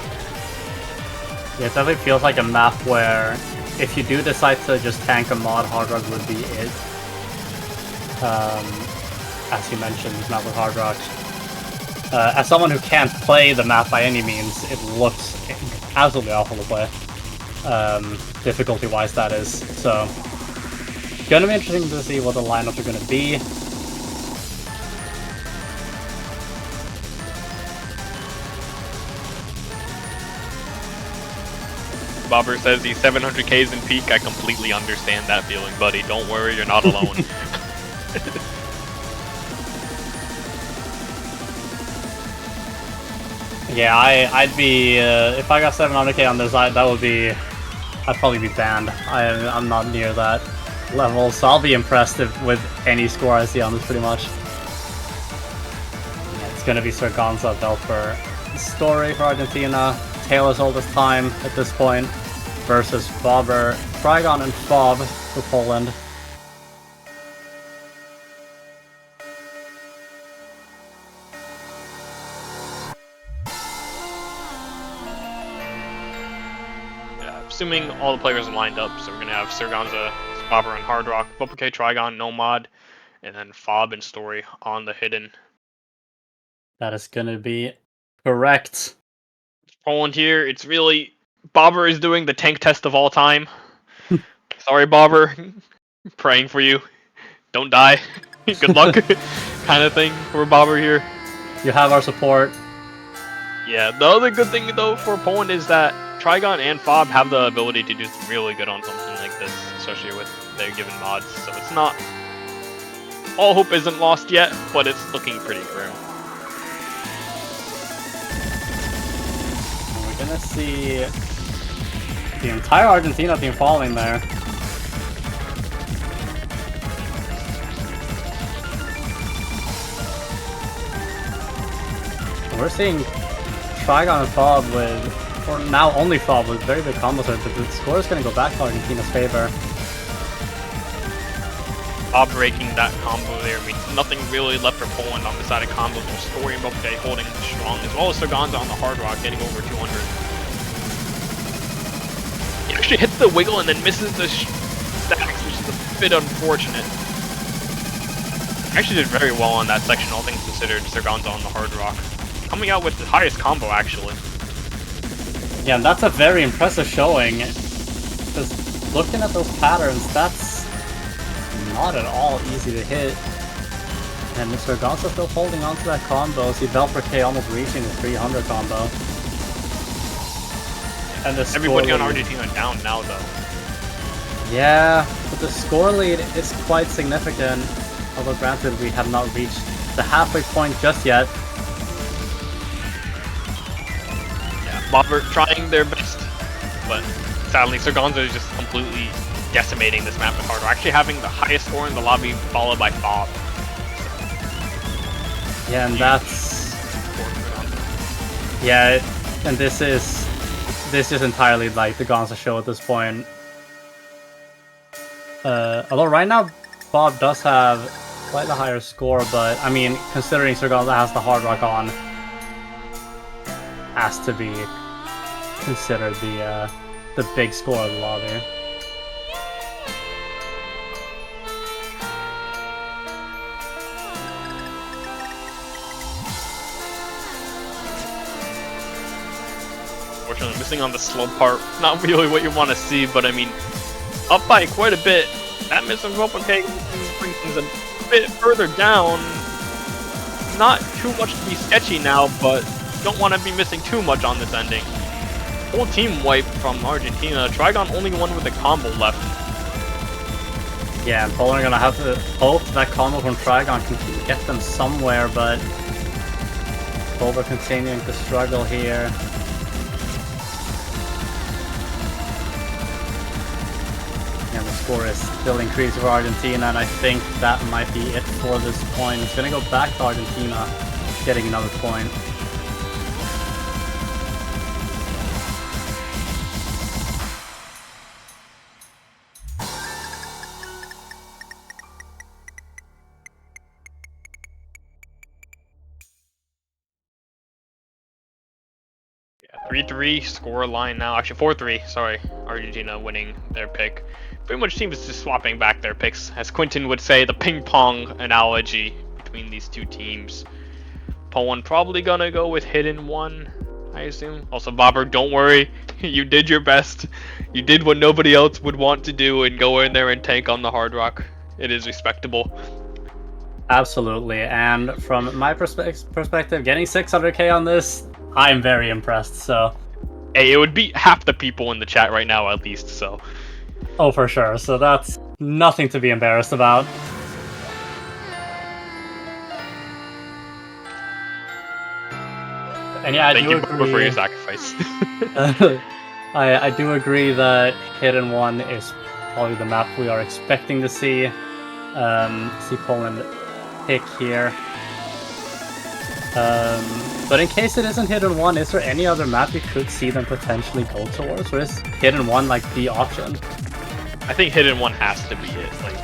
Yeah, it definitely feels like a map where if you do decide to just tank a mod, Hard Rock would be it. As you mentioned, this map with Hard Rock. As someone who can't play the map by any means, it looks absolutely awful to play. Difficulty-wise, that is. So, gonna be interesting to see what the lineups are gonna be. Bobber says he's 700Ks in peak. I completely understand that feeling, buddy. Don't worry, you're not alone. Yeah, I'd be, if I got 700k on this, that would be, I'd probably be banned. I'm not near that level, so I'll be impressed with any score I see on this, pretty much. It's going to be Serganza, Velper, Story for Argentina, Taylor's oldest time at this point, versus Bobber, Trigon, and Fob for Poland. Assuming all the players are lined up, so we're going to have Serganza, Bobber on Hard Rock, K, Trigon, Nomad, and then Fob and Story on the Hidden. That is going to be correct. Poland here, it's really... Bobber is doing the tank test of all time. Sorry, Bobber. Praying for you. Don't die. Good luck. Kind of thing for Bobber here. You have our support. Yeah, the other good thing though for Poland is that Trigon and Fob have the ability to do really good on something like this, especially with their given mods. So it's not... All hope isn't lost yet, but it's looking pretty grim. And we're gonna see the entire Argentina team falling there. And we're seeing Trigon and Fob with, or now only Fob with very big combos, but the score is going to go back to Argentina's favor. Fob breaking that combo there means nothing really left for Poland on the side of combos. No Story and K holding strong, as well as Serganza on the Hard Rock getting over 200. He actually hits the wiggle and then misses the stacks, which is a bit unfortunate. Actually did very well on that section, all things considered. Serganza on the Hard Rock. Coming out with the highest combo, actually. Yeah, and that's a very impressive showing. Because looking at those patterns, that's not at all easy to hit. And Mr. Serganza still holding on to that combo. See Velper K almost reaching the 300 combo. And the everybody on lead... Argentina down now, though. Yeah, but the score lead is quite significant. Although granted, we have not reached the halfway point just yet. Bobber trying their best, but sadly Serganza is just completely decimating this map with Hard Rock, actually having the highest score in the lobby, followed by Fob. Yeah, and that's... Yeah, and this is entirely like the Gonza show at this point. Although right now, Fob does have slightly higher score, but I mean, considering Serganza has the Hard Rock on, has to be considered the big score of the lobby. Unfortunately, missing on the slow part. Not really what you want to see, but I mean, up by quite a bit. That miss on K brings things a bit further down. Not too much to be sketchy now, but don't want to be missing too much on this ending. Whole team wipe from Argentina. Trigon only one with a combo left. Yeah, and Poland are gonna have to hope that combo from Trigon can get them somewhere, but Boba continuing to struggle here. And the score is still increasing for Argentina, and I think that might be it for this point. It's gonna go back to Argentina getting another point. Yeah, 3-3 score line now. Actually, 4-3. Sorry, Argentina winning their pick. Pretty much seems just swapping back their picks, as Quentin would say, the ping pong analogy between these two teams. Poland probably gonna go with Hidden 1, I assume. Also, Bobber, don't worry. You did your best. You did what nobody else would want to do and go in there and tank on the Hard Rock. It is respectable. Absolutely, and from my perspective, getting 600k on this, I'm very impressed, so... Hey, it would beat half the people in the chat right now, at least, so... Oh, for sure, so that's nothing to be embarrassed about. And yeah, Thank you for your sacrifice. I do agree that Hidden 1 is probably the map we are expecting to see. See Poland pick here. But in case it isn't Hidden 1, is there any other map you could see them potentially go towards? Or is Hidden 1 like the option? I think Hidden 1 has to be it. Like,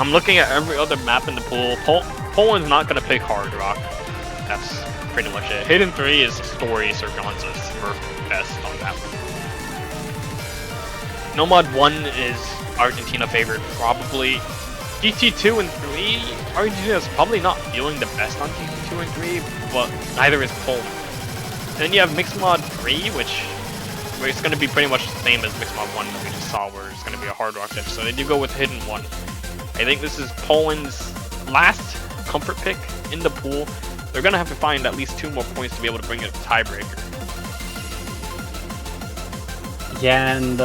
I'm looking at every other map in the pool. Poland's not going to pick Hard Rock. That's pretty much it. Hidden 3 is Story Serganza's Smurf best on that one. Nomad 1 is Argentina favorite, probably. GT2 and 3, Argentina's probably not feeling the best on GT2 and 3, but neither is Poland. Then you have Mixed Mod 3, which it's going to be pretty much the same as Mixed Mod 1 that we just saw, where it's going to be a Hard Rock diff. So then you go with Hidden 1. I think this is Poland's last comfort pick in the pool. They're going to have to find at least 2 more points to be able to bring it a tiebreaker. Yeah, and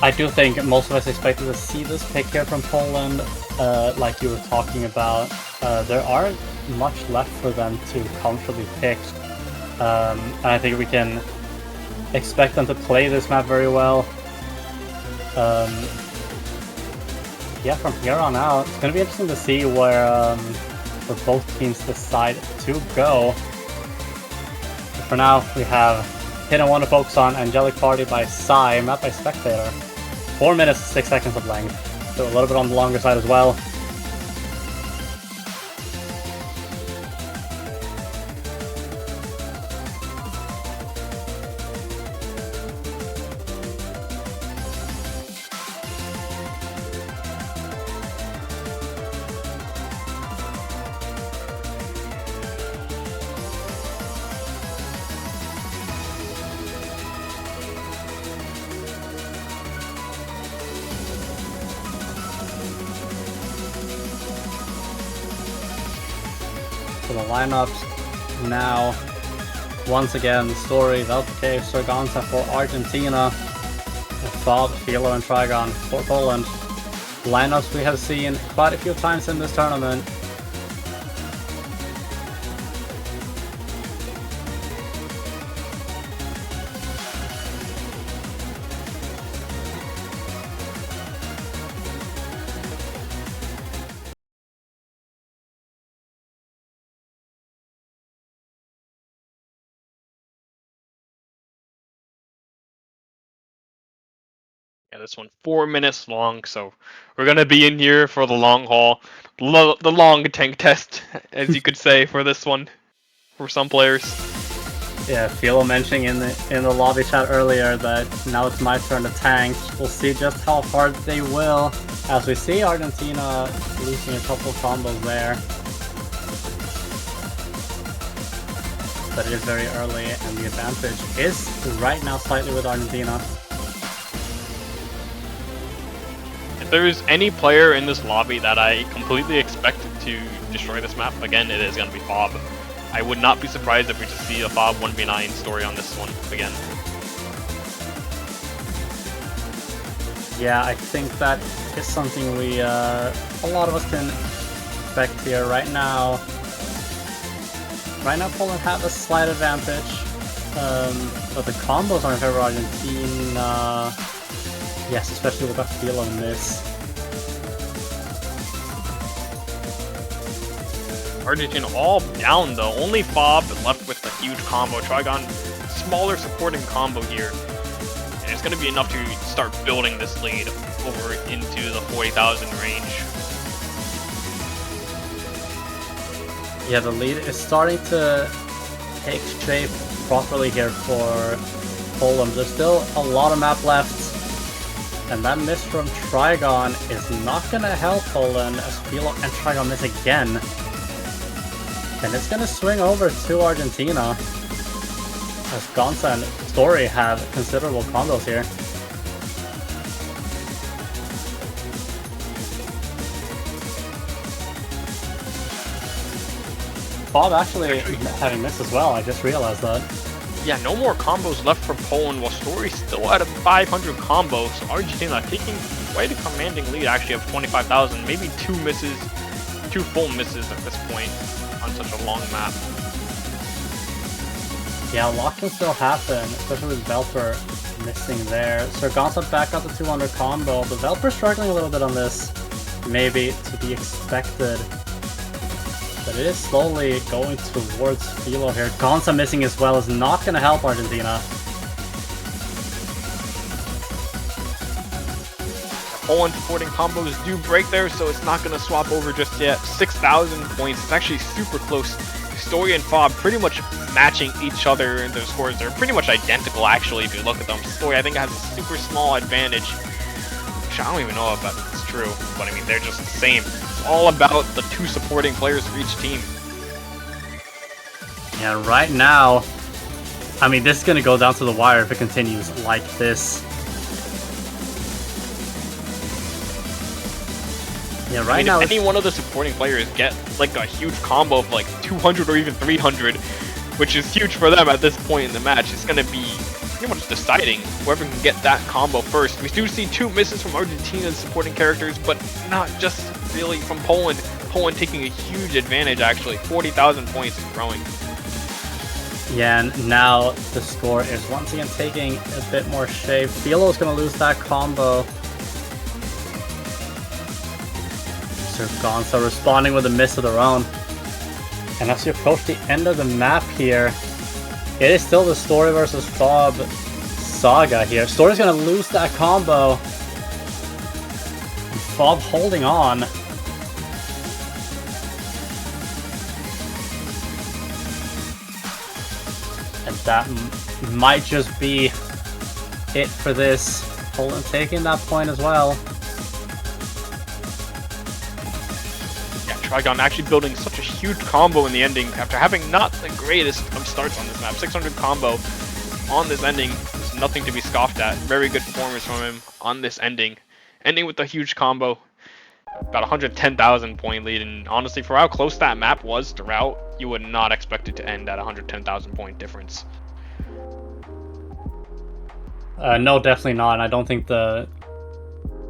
I do think most of us expected to see this pick here from Poland, like you were talking about. There aren't much left for them to comfortably pick, and I think we can expect them to play this map very well. Yeah, from here on out, it's going to be interesting to see where both teams decide to go. But for now, we have Hidden 1 to focus on, Angelic Party by Psy, map by Spectator. 4 minutes, 6 seconds of length, so a little bit on the longer side as well. So the lineups now, once again, the Story, Veltke, Serganza for Argentina, Fob, Philo, and Trigon for Poland. Lineups we have seen quite a few times in this tournament. Yeah, this one 4 minutes long, so we're gonna be in here for the long haul, the long tank test, as you could say, for this one, for some players. Yeah, Philo mentioning in the lobby chat earlier that now it's my turn to tank. We'll see just how hard they will, as we see Argentina losing a couple of combos there. But it is very early, and the advantage is right now slightly with Argentina. If there's any player in this lobby that I completely expected to destroy this map, again, it is going to be Fob. I would not be surprised if we just see a Fob 1v9 story on this one again. Yeah, I think that is something we, a lot of us can expect here. Right now Poland have a slight advantage, but the combos are in favor of Argentina. Yes, especially with that feel on this. Argentina all down though, only Fob left with a huge combo. Trigon, smaller supporting combo here. And it's going to be enough to start building this lead over into the 40,000 range. Yeah, the lead is starting to take shape properly here for Poland. There's still a lot of map left. And that miss from Trigon is not going to help Poland as Philo and Trigon miss again. And it's going to swing over to Argentina as Gonza and Story have considerable combos here. Bob actually having missed as well, I just realized that. Yeah, no more combos left for Poland, while Story's still at a 500 combos. So Argentina taking quite a commanding lead, actually, of 25,000. Maybe 2 full misses at this point on such a long map. Yeah, a lot can still happen, especially with Velper missing there. Serganza back up the 200 combo, but Velper struggling a little bit on this. Maybe to be expected. But it is slowly going towards Philo here. Gonza missing as well is not going to help Argentina. Poland supporting combos do break there, so it's not going to swap over just yet. 6,000 points. It's actually super close. Story and Fob pretty much matching each other in their scores. They're pretty much identical, actually, if you look at them. Story, I think, has a super small advantage. Which I don't even know if that's true, but I mean, they're just the same. It's all about the two supporting players for each team. Yeah, right now, I mean, this is going to go down to the wire if it continues like this. Yeah, right I mean, now, if any one of the supporting players get like a huge combo of like 200 or even 300, which is huge for them at this point in the match, it's going to be pretty much deciding whoever can get that combo first. We do see 2 misses from Argentina's supporting characters, but not just really from Poland. Poland taking a huge advantage, actually. 40,000 points and growing. yeah, and now the score is once again taking a bit more shape. Philo's going to lose that combo. Sir Gonza responding with a miss of their own. And as you approach the end of the map here, it is still the Story versus Fob saga here. Story's going to lose that combo. And Fob holding on. And that might just be it for this. Poland taking that point as well. Trigon actually building such a huge combo in the ending after having not the greatest of starts on this map. 600 combo on this ending is nothing to be scoffed at. Very good performance from him on this ending. Ending with a huge combo. About 110,000 point lead, and honestly, for how close that map was throughout, you would not expect it to end at 110,000 point difference. No, definitely not. And I don't think the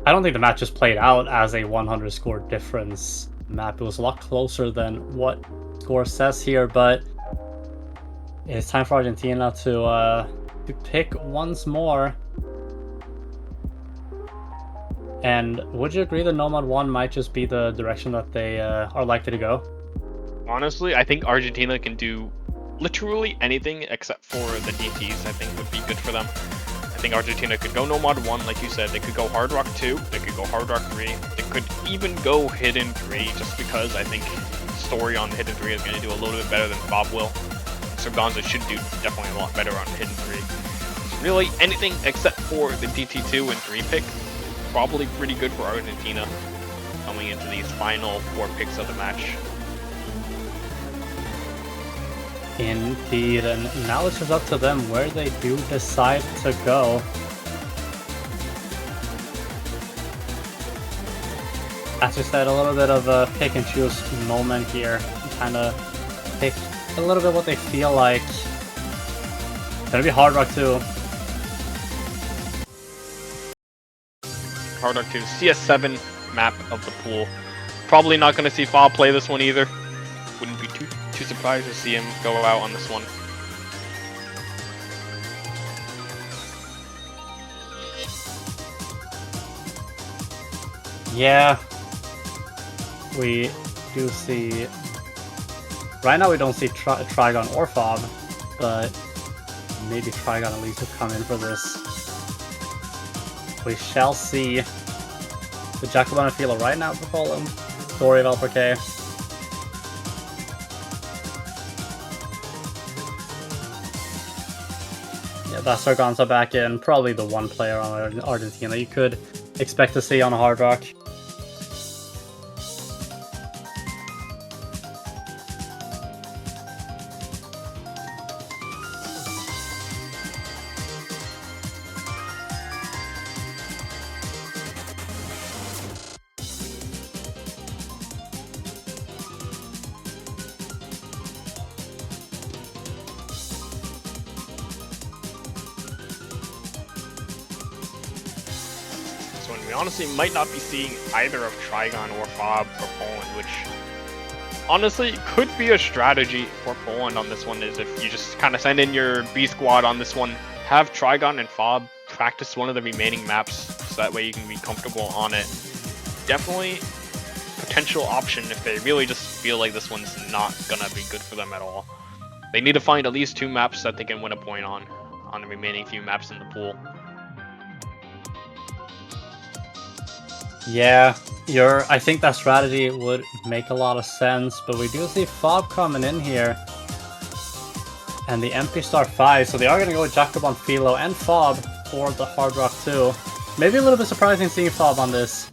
match just played out as a 100 score difference map. It was a lot closer than what score says here, but it's time for Argentina to pick once more. And would you agree that Nomad 1 might just be the direction that they are likely to go? Honestly, I think Argentina can do literally anything except for the DTs. I think would be good for them. I think Argentina could go Nomad 1, like you said. They could go Hard Rock 2. They could go Hard Rock 3. They could even go Hidden 3, just because I think Story on Hidden 3 is going to do a little bit better than Bob will. So Gonza should do definitely a lot better on Hidden 3. Really, anything except for the DT2 and 3 pick, probably pretty good for Argentina coming into these final 4 picks of the match. Indeed, and now it's just up to them where they do decide to go. As you said, a little bit of a pick and choose moment here. Kind of pick a little bit what they feel like. It's gonna be Hard Rock 2. Hard Rock 2, CS7 map of the pool. Probably not going to see Fob play this one either. Wouldn't be too surprised to see him go out on this one. Yeah, we do see. Right now, we don't see Trigon or Fob, but maybe Trigon at least will come in for this. We shall see. The Jacobon and Philo right now for Poland. Story of LPK. Yeah, that's Gonza back in. Probably the one player on Argentina you could expect to see on a Hard Rock. We honestly might not be seeing either of Trigon or Fob for Poland, which honestly could be a strategy for Poland on this one, is if you just kind of send in your B squad on this one, have Trigon and Fob practice one of the remaining maps so that way you can be comfortable on it. Definitely potential option if they really just feel like this one's not gonna be good for them at all. They need to find at least 2 maps that they can win a point on the remaining few maps in the pool. Yeah, I think that strategy would make a lot of sense, but we do see Fob coming in here. And the MP Star 5, so they are going to go with Jacobon, Philo, and Fob for the Hard Rock 2. Maybe a little bit surprising seeing Fob on this.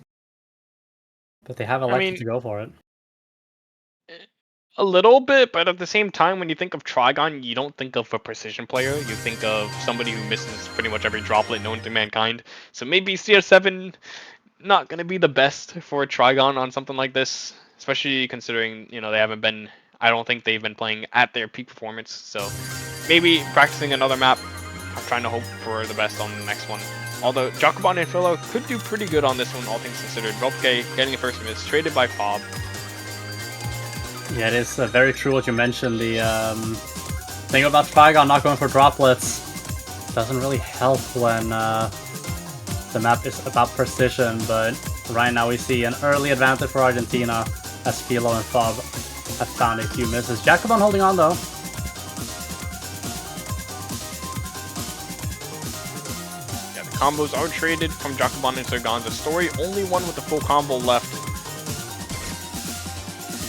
But they have elected to go for it. A little bit, but at the same time, when you think of Trigon, you don't think of a precision player. You think of somebody who misses pretty much every droplet known to mankind. So maybe CS7 not going to be the best for Trigon on something like this, especially considering, you know, they haven't been, I don't think they've been playing at their peak performance. So maybe practicing another map. I'm trying to hope for the best on the next one. Although Jacobon and Philo could do pretty good on this one, all things considered. Velpke getting a first miss, traded by Fob. Yeah, it is very true what you mentioned. The thing about Trigon not going for droplets doesn't really help when the map is about precision, but right now we see an early advantage for Argentina as Philo and Fob have found a few misses. Jacobon holding on though. Yeah, the combos are traded from Jacobon and Serganza. Story only one with the full combo left.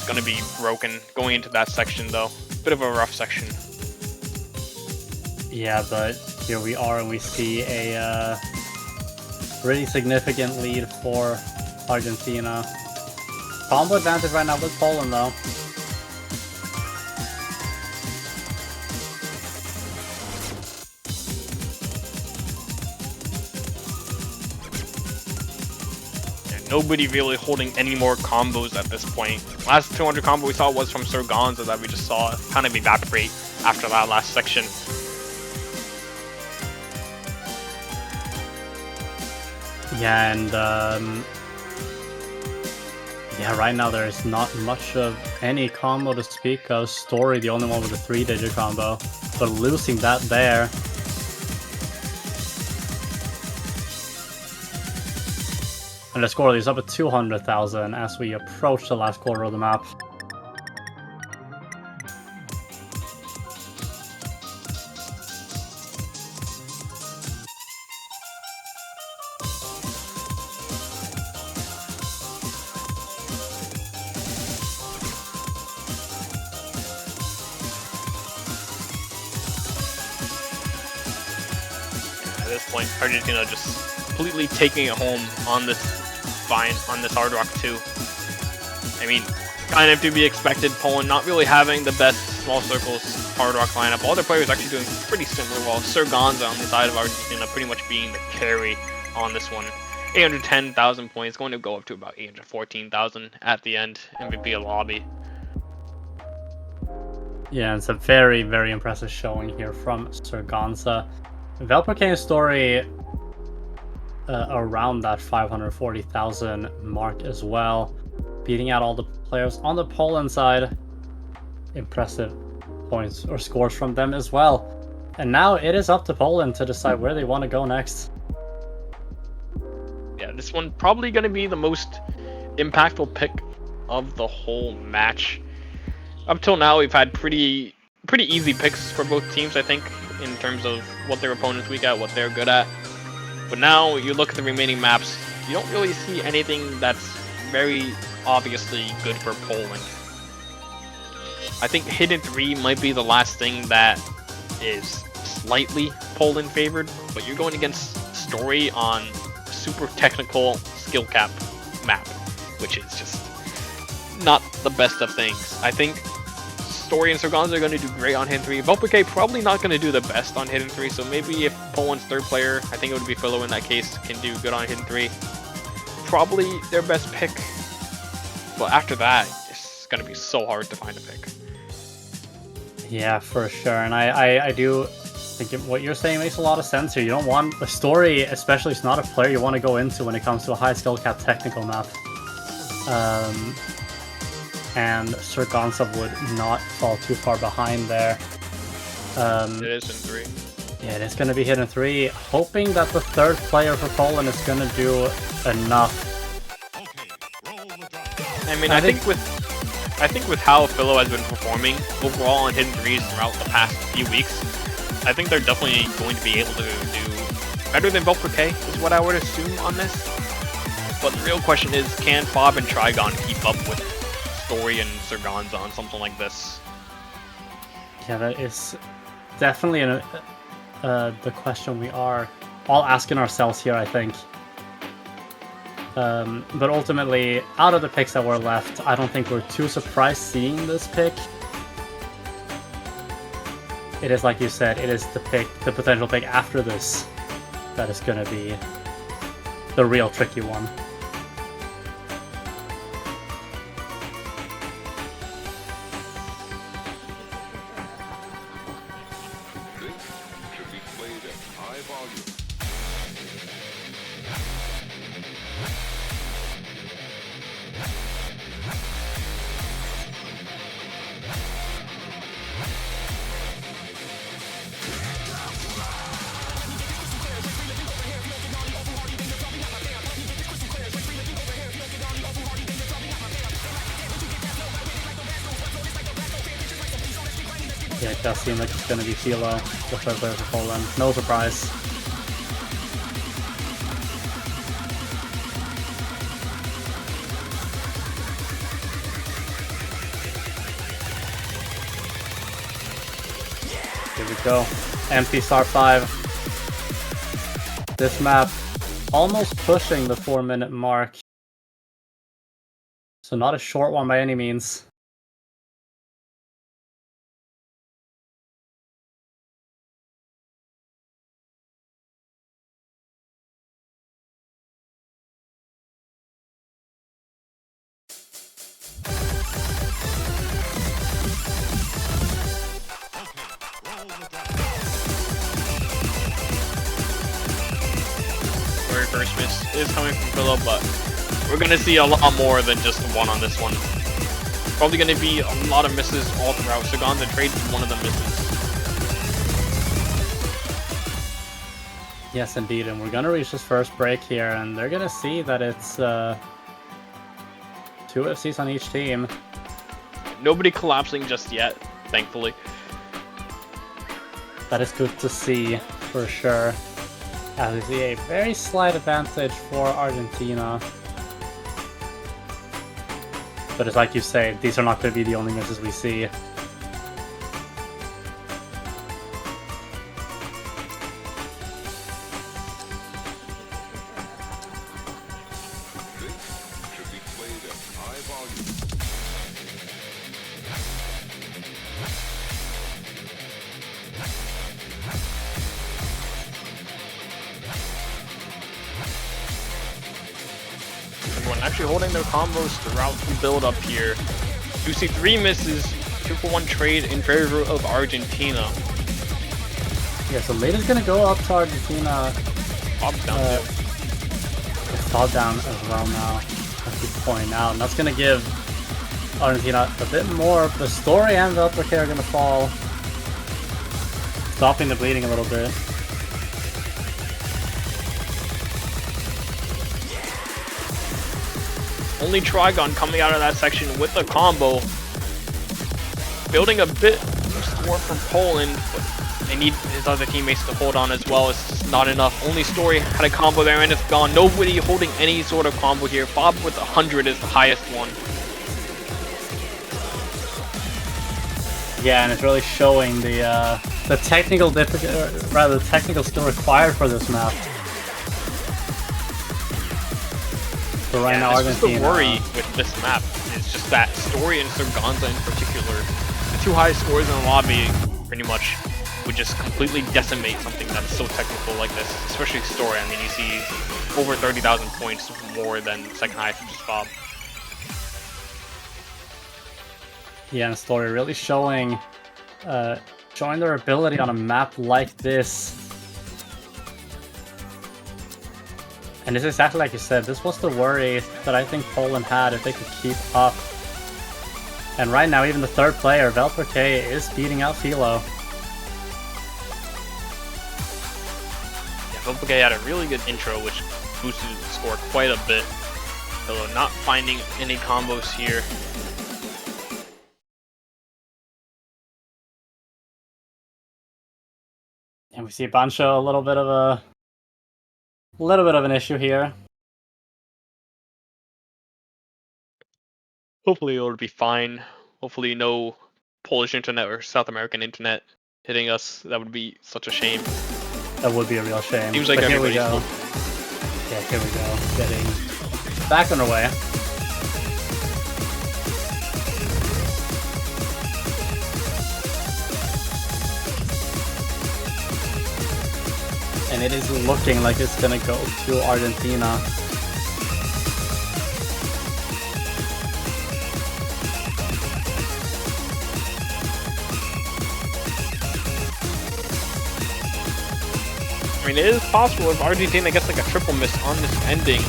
Gonna be broken going into that section though. Bit of a rough section. Yeah, but here we are and we see a pretty significant lead for Argentina. Combo advantage right now with Poland though. Nobody really holding any more combos at this point. Last 200 combo we saw was from Serganza that we just saw kind of evaporate after that last section. Yeah, and yeah, right now there is not much of any combo to speak of. Story, the only one with a 3-digit combo, but losing that there. And the score is up at 200,000 as we approach the last quarter of the map. At this point, Argentina just completely taking it home on this Hard Rock 2. I mean, kind of to be expected. Poland not really having the best small circles Hard Rock lineup. All their players actually doing pretty similar, while Serganza on the side of Argentina pretty much being the carry on this one. 810,000 points, going to go up to about 814,000 at the end. MVP of lobby. Yeah, it's a very, very impressive showing here from Serganza. Velpke Story around that 540,000 mark as well, beating out all the players on the Poland side. Impressive points or scores from them as well. And now it is up to Poland to decide where they want to go next. Yeah, this one probably going to be the most impactful pick of the whole match. Up till now, we've had pretty easy picks for both teams, I think, in terms of what their opponents weak at, what they're good at. But now you look at the remaining maps, you don't really see anything that's very obviously good for Poland. I think Hidden 3 might be the last thing that is slightly Poland favored, but you're going against Story on super technical skill cap map, which is just not the best of things. I think Story and Serganza are going to do great on Hidden 3. Velpke probably not going to do the best on Hidden 3, so maybe if Poland's third player, I think it would be Philo in that case, can do good on Hidden 3. Probably their best pick, but after that, it's going to be so hard to find a pick. Yeah, for sure, and I do think what you're saying makes a lot of sense here. You don't want a Story, especially if it's not a player you want to go into when it comes to a high skill cap technical map. And Serganza would not fall too far behind there. It is in 3. Yeah, it is going to be Hidden 3, hoping that the third player for Poland is going to do enough. I mean, I think with how Philo has been performing overall on hidden threes throughout the past few weeks, I think they're definitely going to be able to do better than vv2184995652 is what I would assume on this. But the real question is, can Fob and Trigon keep up with Story and Sirganza on something like this? Yeah, that is definitely the question we are all asking ourselves here, I think. But ultimately, out of the picks that were left, I don't think we're too surprised seeing this pick. It is, like you said, it is the potential pick after this that is going to be the real tricky one. Yeah, it does seem like it's going to be Philo, the third player for Poland. No surprise. Here we go. Empty Star 5. This map almost pushing the 4-minute mark. So not a short one by any means. Very first miss is coming from Philo, but we're going to see a lot more than just one on this one. Probably going to be a lot of misses all throughout. Sirganza trades one of the misses. Yes, indeed, and we're going to reach this first break here, and they're going to see that it's 2 FCs on each team. Nobody collapsing just yet, thankfully. That is good to see, for sure. As we see a very slight advantage for Argentina. But it's like you say, these are not going to be the only misses we see. Everyone actually holding their combos throughout the build up here. You see 3 misses, 2-for-1 trade in favor of Argentina. Yeah, so lead is going to go up to Argentina. Bob's down too. It's fall down as well now, as we point out. And that's going to give Argentina a bit more. The Story and vv2184995652 are going to fall. Stopping the bleeding a little bit. Only Trigon coming out of that section with a combo. Building a bit more from Poland, but they need his other teammates to hold on as well. It's just not enough. Only Story had a combo there and it's gone. Nobody holding any sort of combo here. Bob with 100 is the highest one. Yeah, and it's really showing the technical the technical skill required for this map. But right now, Argentina. Just the worry with this map is just that Story and Sirganza in particular. The 2 highest scores in the lobby pretty much would just completely decimate something that's so technical like this, especially Story. I mean, you see over 30,000 points more than second highest, which is Bob. Yeah, and Story really showing their ability on a map like this. And it's exactly like you said, this was the worry that I think Poland had if they could keep up. And right now, even the third player, vv2184995652, is beating out Philo. Yeah, vv2184995652 had a really good intro, which boosted the score quite a bit. Pillow not finding any combos here. And we see Bancho a little bit of an issue here. Hopefully it'll be fine. Hopefully no Polish internet or South American internet hitting us. That would be such a shame. That would be a real shame. Seems like But here we everybody's go. Yeah, here we go. Getting back on our way. And it is looking like it's gonna go to Argentina. I mean, it is possible if Argentina gets like a triple miss on this ending.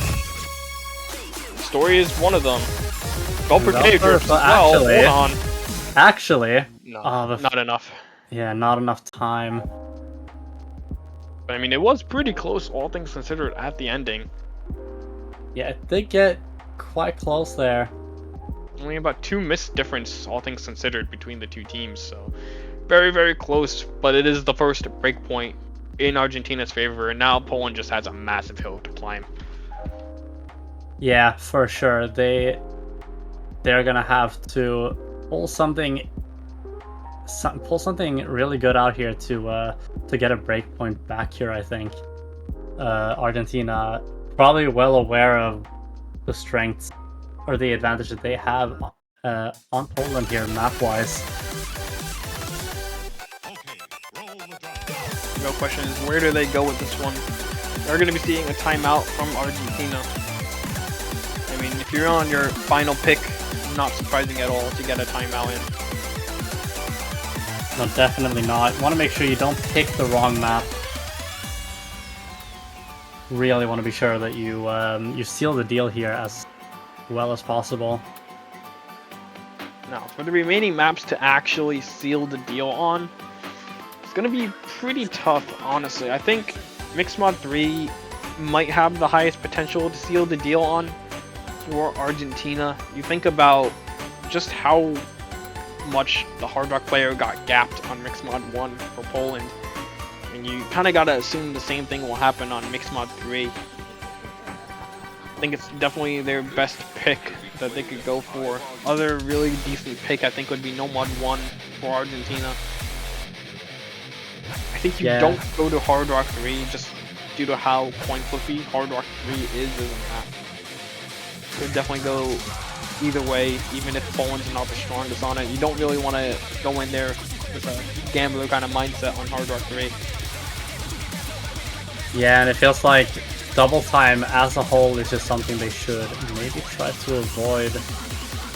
Story is one of them. Go for Dave as well. Actually, Hold on. Actually, No, not enough. Yeah, not enough time. But I mean, it was pretty close, all things considered, at the ending. Yeah, it did get quite close there. Only about 2 miss difference, all things considered, between the two teams. So, very, very close. But it is the first break point in Argentina's favor, and now Poland just has a massive hill to climb. Yeah, for sure. They're gonna have to pull something really good out here to get a break point back here. I think Argentina probably well aware of the strengths or the advantage that they have on Poland here map-wise. The real question is, where do they go with this one? They're going to be seeing a timeout from Argentina. I mean, if you're on your final pick, not surprising at all to get a timeout in. No, definitely not. Want to make sure you don't pick the wrong map. Really want to be sure that you seal the deal here as well as possible. Now, for the remaining maps to actually seal the deal on, it's going to be pretty tough, honestly. I think Mixed Mod 3 might have the highest potential to seal the deal on for Argentina. You think about just how much the Hard Rock player got gapped on Mixed Mod 1 for Poland, and you kind of got to assume the same thing will happen on Mixed Mod 3. I think it's definitely their best pick that they could go for. Other really decent pick, I think, would be No Mod 1 for Argentina. I think you don't go to Hard Rock 3 just due to how coin flippy Hard Rock 3 is as a map. You could definitely go either way, even if Poland's not the strongest on it. You don't really want to go in there with a gambler kind of mindset on Hard Rock 3. Yeah, and it feels like double time as a whole is just something they should maybe try to avoid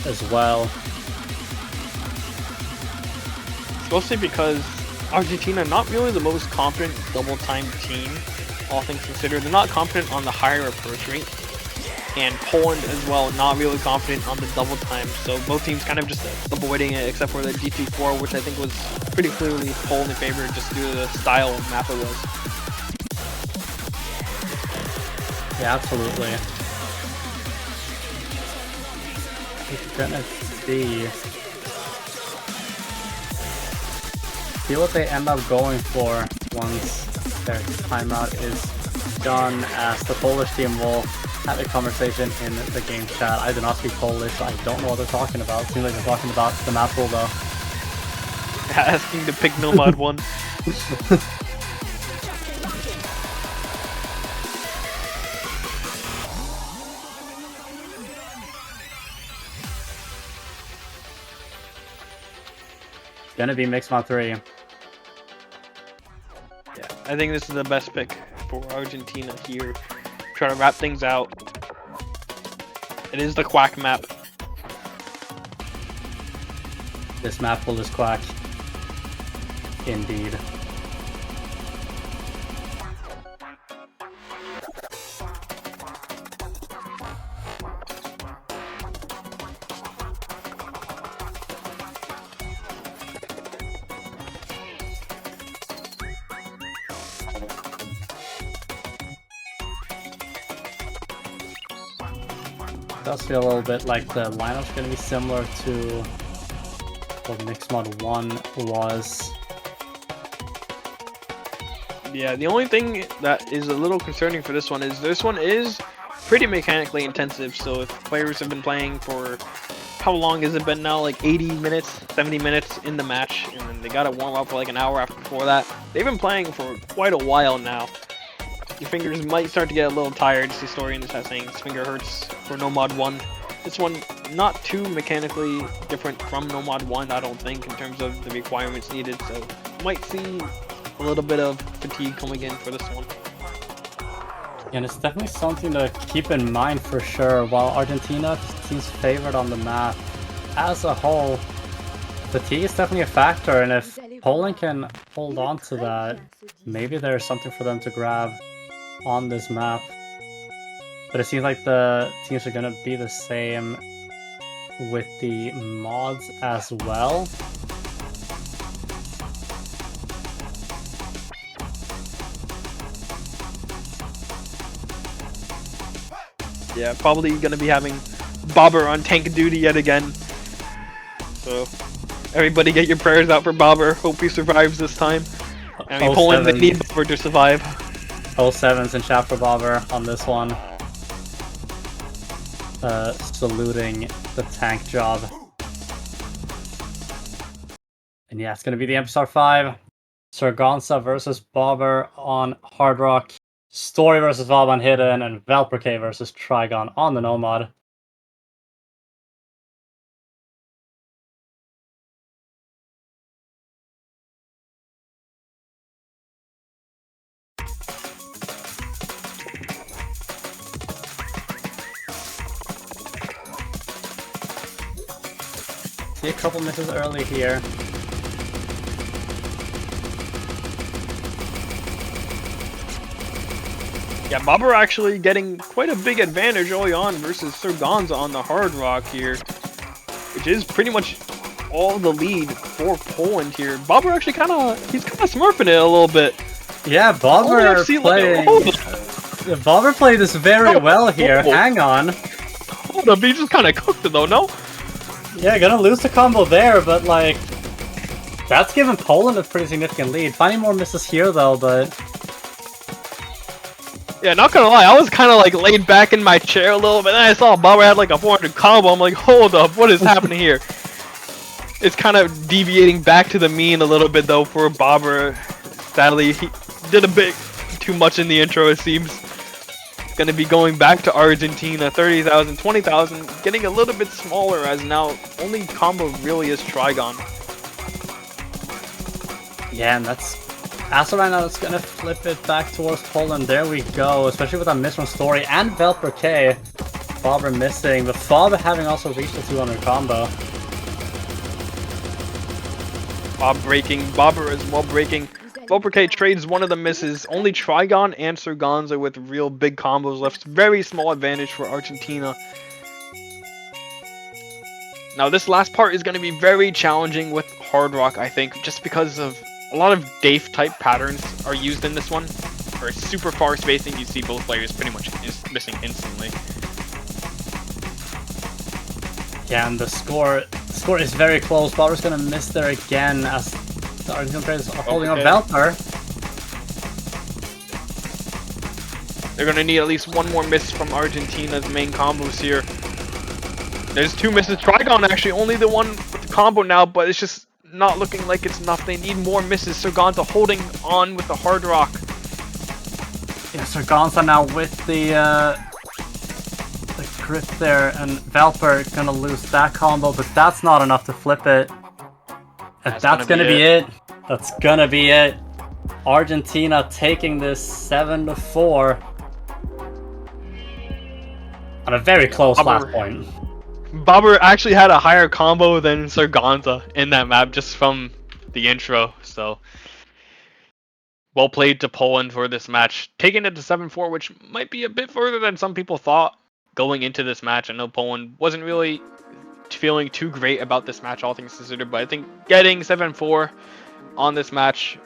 as well. Mostly because Argentina not really the most confident double time team, all things considered. They're not confident on the higher approach rate. And Poland as well, not really confident on the double time. So both teams kind of just avoiding it, except for the GT4, which I think was pretty clearly Poland in favor just due to the style of map it was. Yeah, absolutely. We're gonna see what they end up going for once their timeout is done, as the Polish team will have a conversation in the game chat. I do not speak Polish, so I don't know what they're talking about. Seems like they're talking about the map rule though. Asking to pick No Mod 1. Gonna be Mixed Mod 3. Yeah, I think this is the best pick for Argentina here. Try to wrap things out. It is the Quack map. This map will just quack. Indeed. does feel a little bit like the lineup's going to be similar to what Mixed Mod 1 was. Yeah, the only thing that is a little concerning for this one is pretty mechanically intensive. So if players have been playing for, how long has it been now? Like 80 minutes, 70 minutes in the match, and then they got to warm up for like an hour after before that. They've been playing for quite a while now. Your fingers might start to get a little tired. This historian is saying his finger hurts for No Mod 1. This one, not too mechanically different from No Mod 1, I don't think, in terms of the requirements needed. So might see a little bit of fatigue coming in for this one. And it's definitely something to keep in mind for sure. While Argentina seems favored on the map, as a whole, fatigue is definitely a factor, and if Poland can hold on to that, maybe there's something for them to grab on this map. But it seems like the teams are going to be the same with the mods as well. Yeah, probably going to be having Bobber on tank duty yet again. So, everybody get your prayers out for Bobber. Hope he survives this time. I mean, Poland, they need Bobber to survive. 07s in chat for Bobber on this one. Saluting the tank job. And yeah, it's going to be the Episode 5. Sargonza versus Bobber on Hard Rock. Story versus Valve on Hidden, and Valperke versus Trigon on the Nomad. See a couple misses early here. Yeah, Bobber actually getting quite a big advantage early on versus Sargonza on the Hard Rock here, which is pretty much all the lead for Poland here. Bobber actually he's kind of smurfing it a little bit. Yeah, Bobber Bobber played this very well here. Hang on. Hold up, he just kind of cooked it though, no? Yeah, gonna lose the combo there, but like, that's given Poland a pretty significant lead. Finding more misses here though, but... Yeah, not gonna lie, I was kind of like laid back in my chair a little bit, and I saw Bobber had like a 400 combo. I'm like, hold up, what is happening here? It's kind of deviating back to the mean a little bit though for Bobber. Sadly, he did a bit too much in the intro, it seems. Gonna be going back to Argentina, 30,000, 20,000, getting a little bit smaller as now only combo really is Trigon. Yeah, and that's... As of right now, it's gonna flip it back towards Poland. There we go, especially with that miss from Story and Valperke. Bobber missing, but Fob having also reached the 200 combo. Bob breaking, Bobber as well breaking. Valperke trades one of the misses. Only Trigon and Sargonza with real big combos left. Very small advantage for Argentina. Now this last part is going to be very challenging with Hard Rock, I think, just because of a lot of Dafe type patterns are used in this one. For super far spacing, you see both players pretty much missing instantly. Yeah, and the score is very close. Bobber's gonna miss there again as the Argentine players are holding on Valper. They're gonna need at least one more miss from Argentina's main combos here. There's two misses. Trigon actually only the one with the combo now, but it's just not looking like it's enough. They need more misses. Sargonza holding on with the Hard Rock. Yeah, Sargonza now with the grip there, and Valper gonna lose that combo, but that's not enough to flip it. And that's gonna be it. That's gonna be it. Argentina taking this 7-4 on a very close last point. Bobber actually had a higher combo than Sargonza in that map just from the intro, so well played to Poland for this match. Taking it to 7-4, which might be a bit further than some people thought going into this match. I know Poland wasn't really feeling too great about this match, all things considered, but I think getting 7-4 on this match,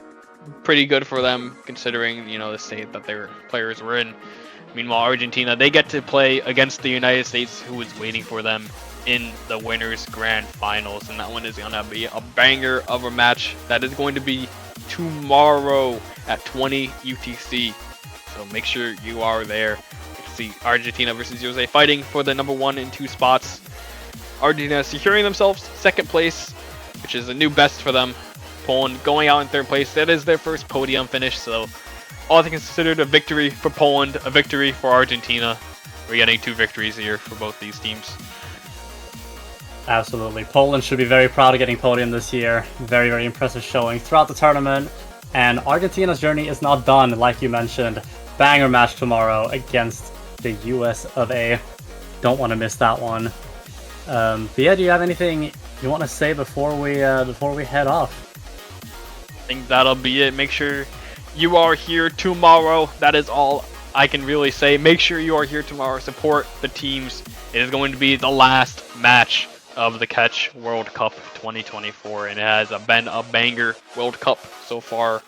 pretty good for them considering, you know, the state that their players were in. Meanwhile, Argentina, they get to play against the United States, who is waiting for them in the winners grand finals, and that one is gonna be a banger of a match. That is going to be tomorrow at 20 UTC, so make sure you are there. You can see Argentina versus USA fighting for the number 1 and 2 spots. Argentina securing themselves second place, which is a new best for them. Poland going out in third place. That is their first podium finish, so all things considered, a victory for Poland, a victory for Argentina. We're getting 2 victories here for both these teams. Absolutely. Poland should be very proud of getting podium this year. Very, very impressive showing throughout the tournament. And Argentina's journey is not done, like you mentioned. Banger match tomorrow against the US of A. Don't want to miss that one. But yeah, do you have anything you want to say before we head off? I think that'll be it. Make sure you are here tomorrow. That is all I can really say. Make sure you are here tomorrow. Support the teams. It is going to be the last match of the Catch World Cup 2024, and it has been a banger World Cup so far.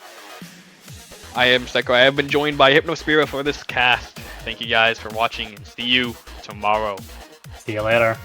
I am Psycho. I have been joined by Hypnospira for this cast. Thank you guys for watching, and see you tomorrow. See you later.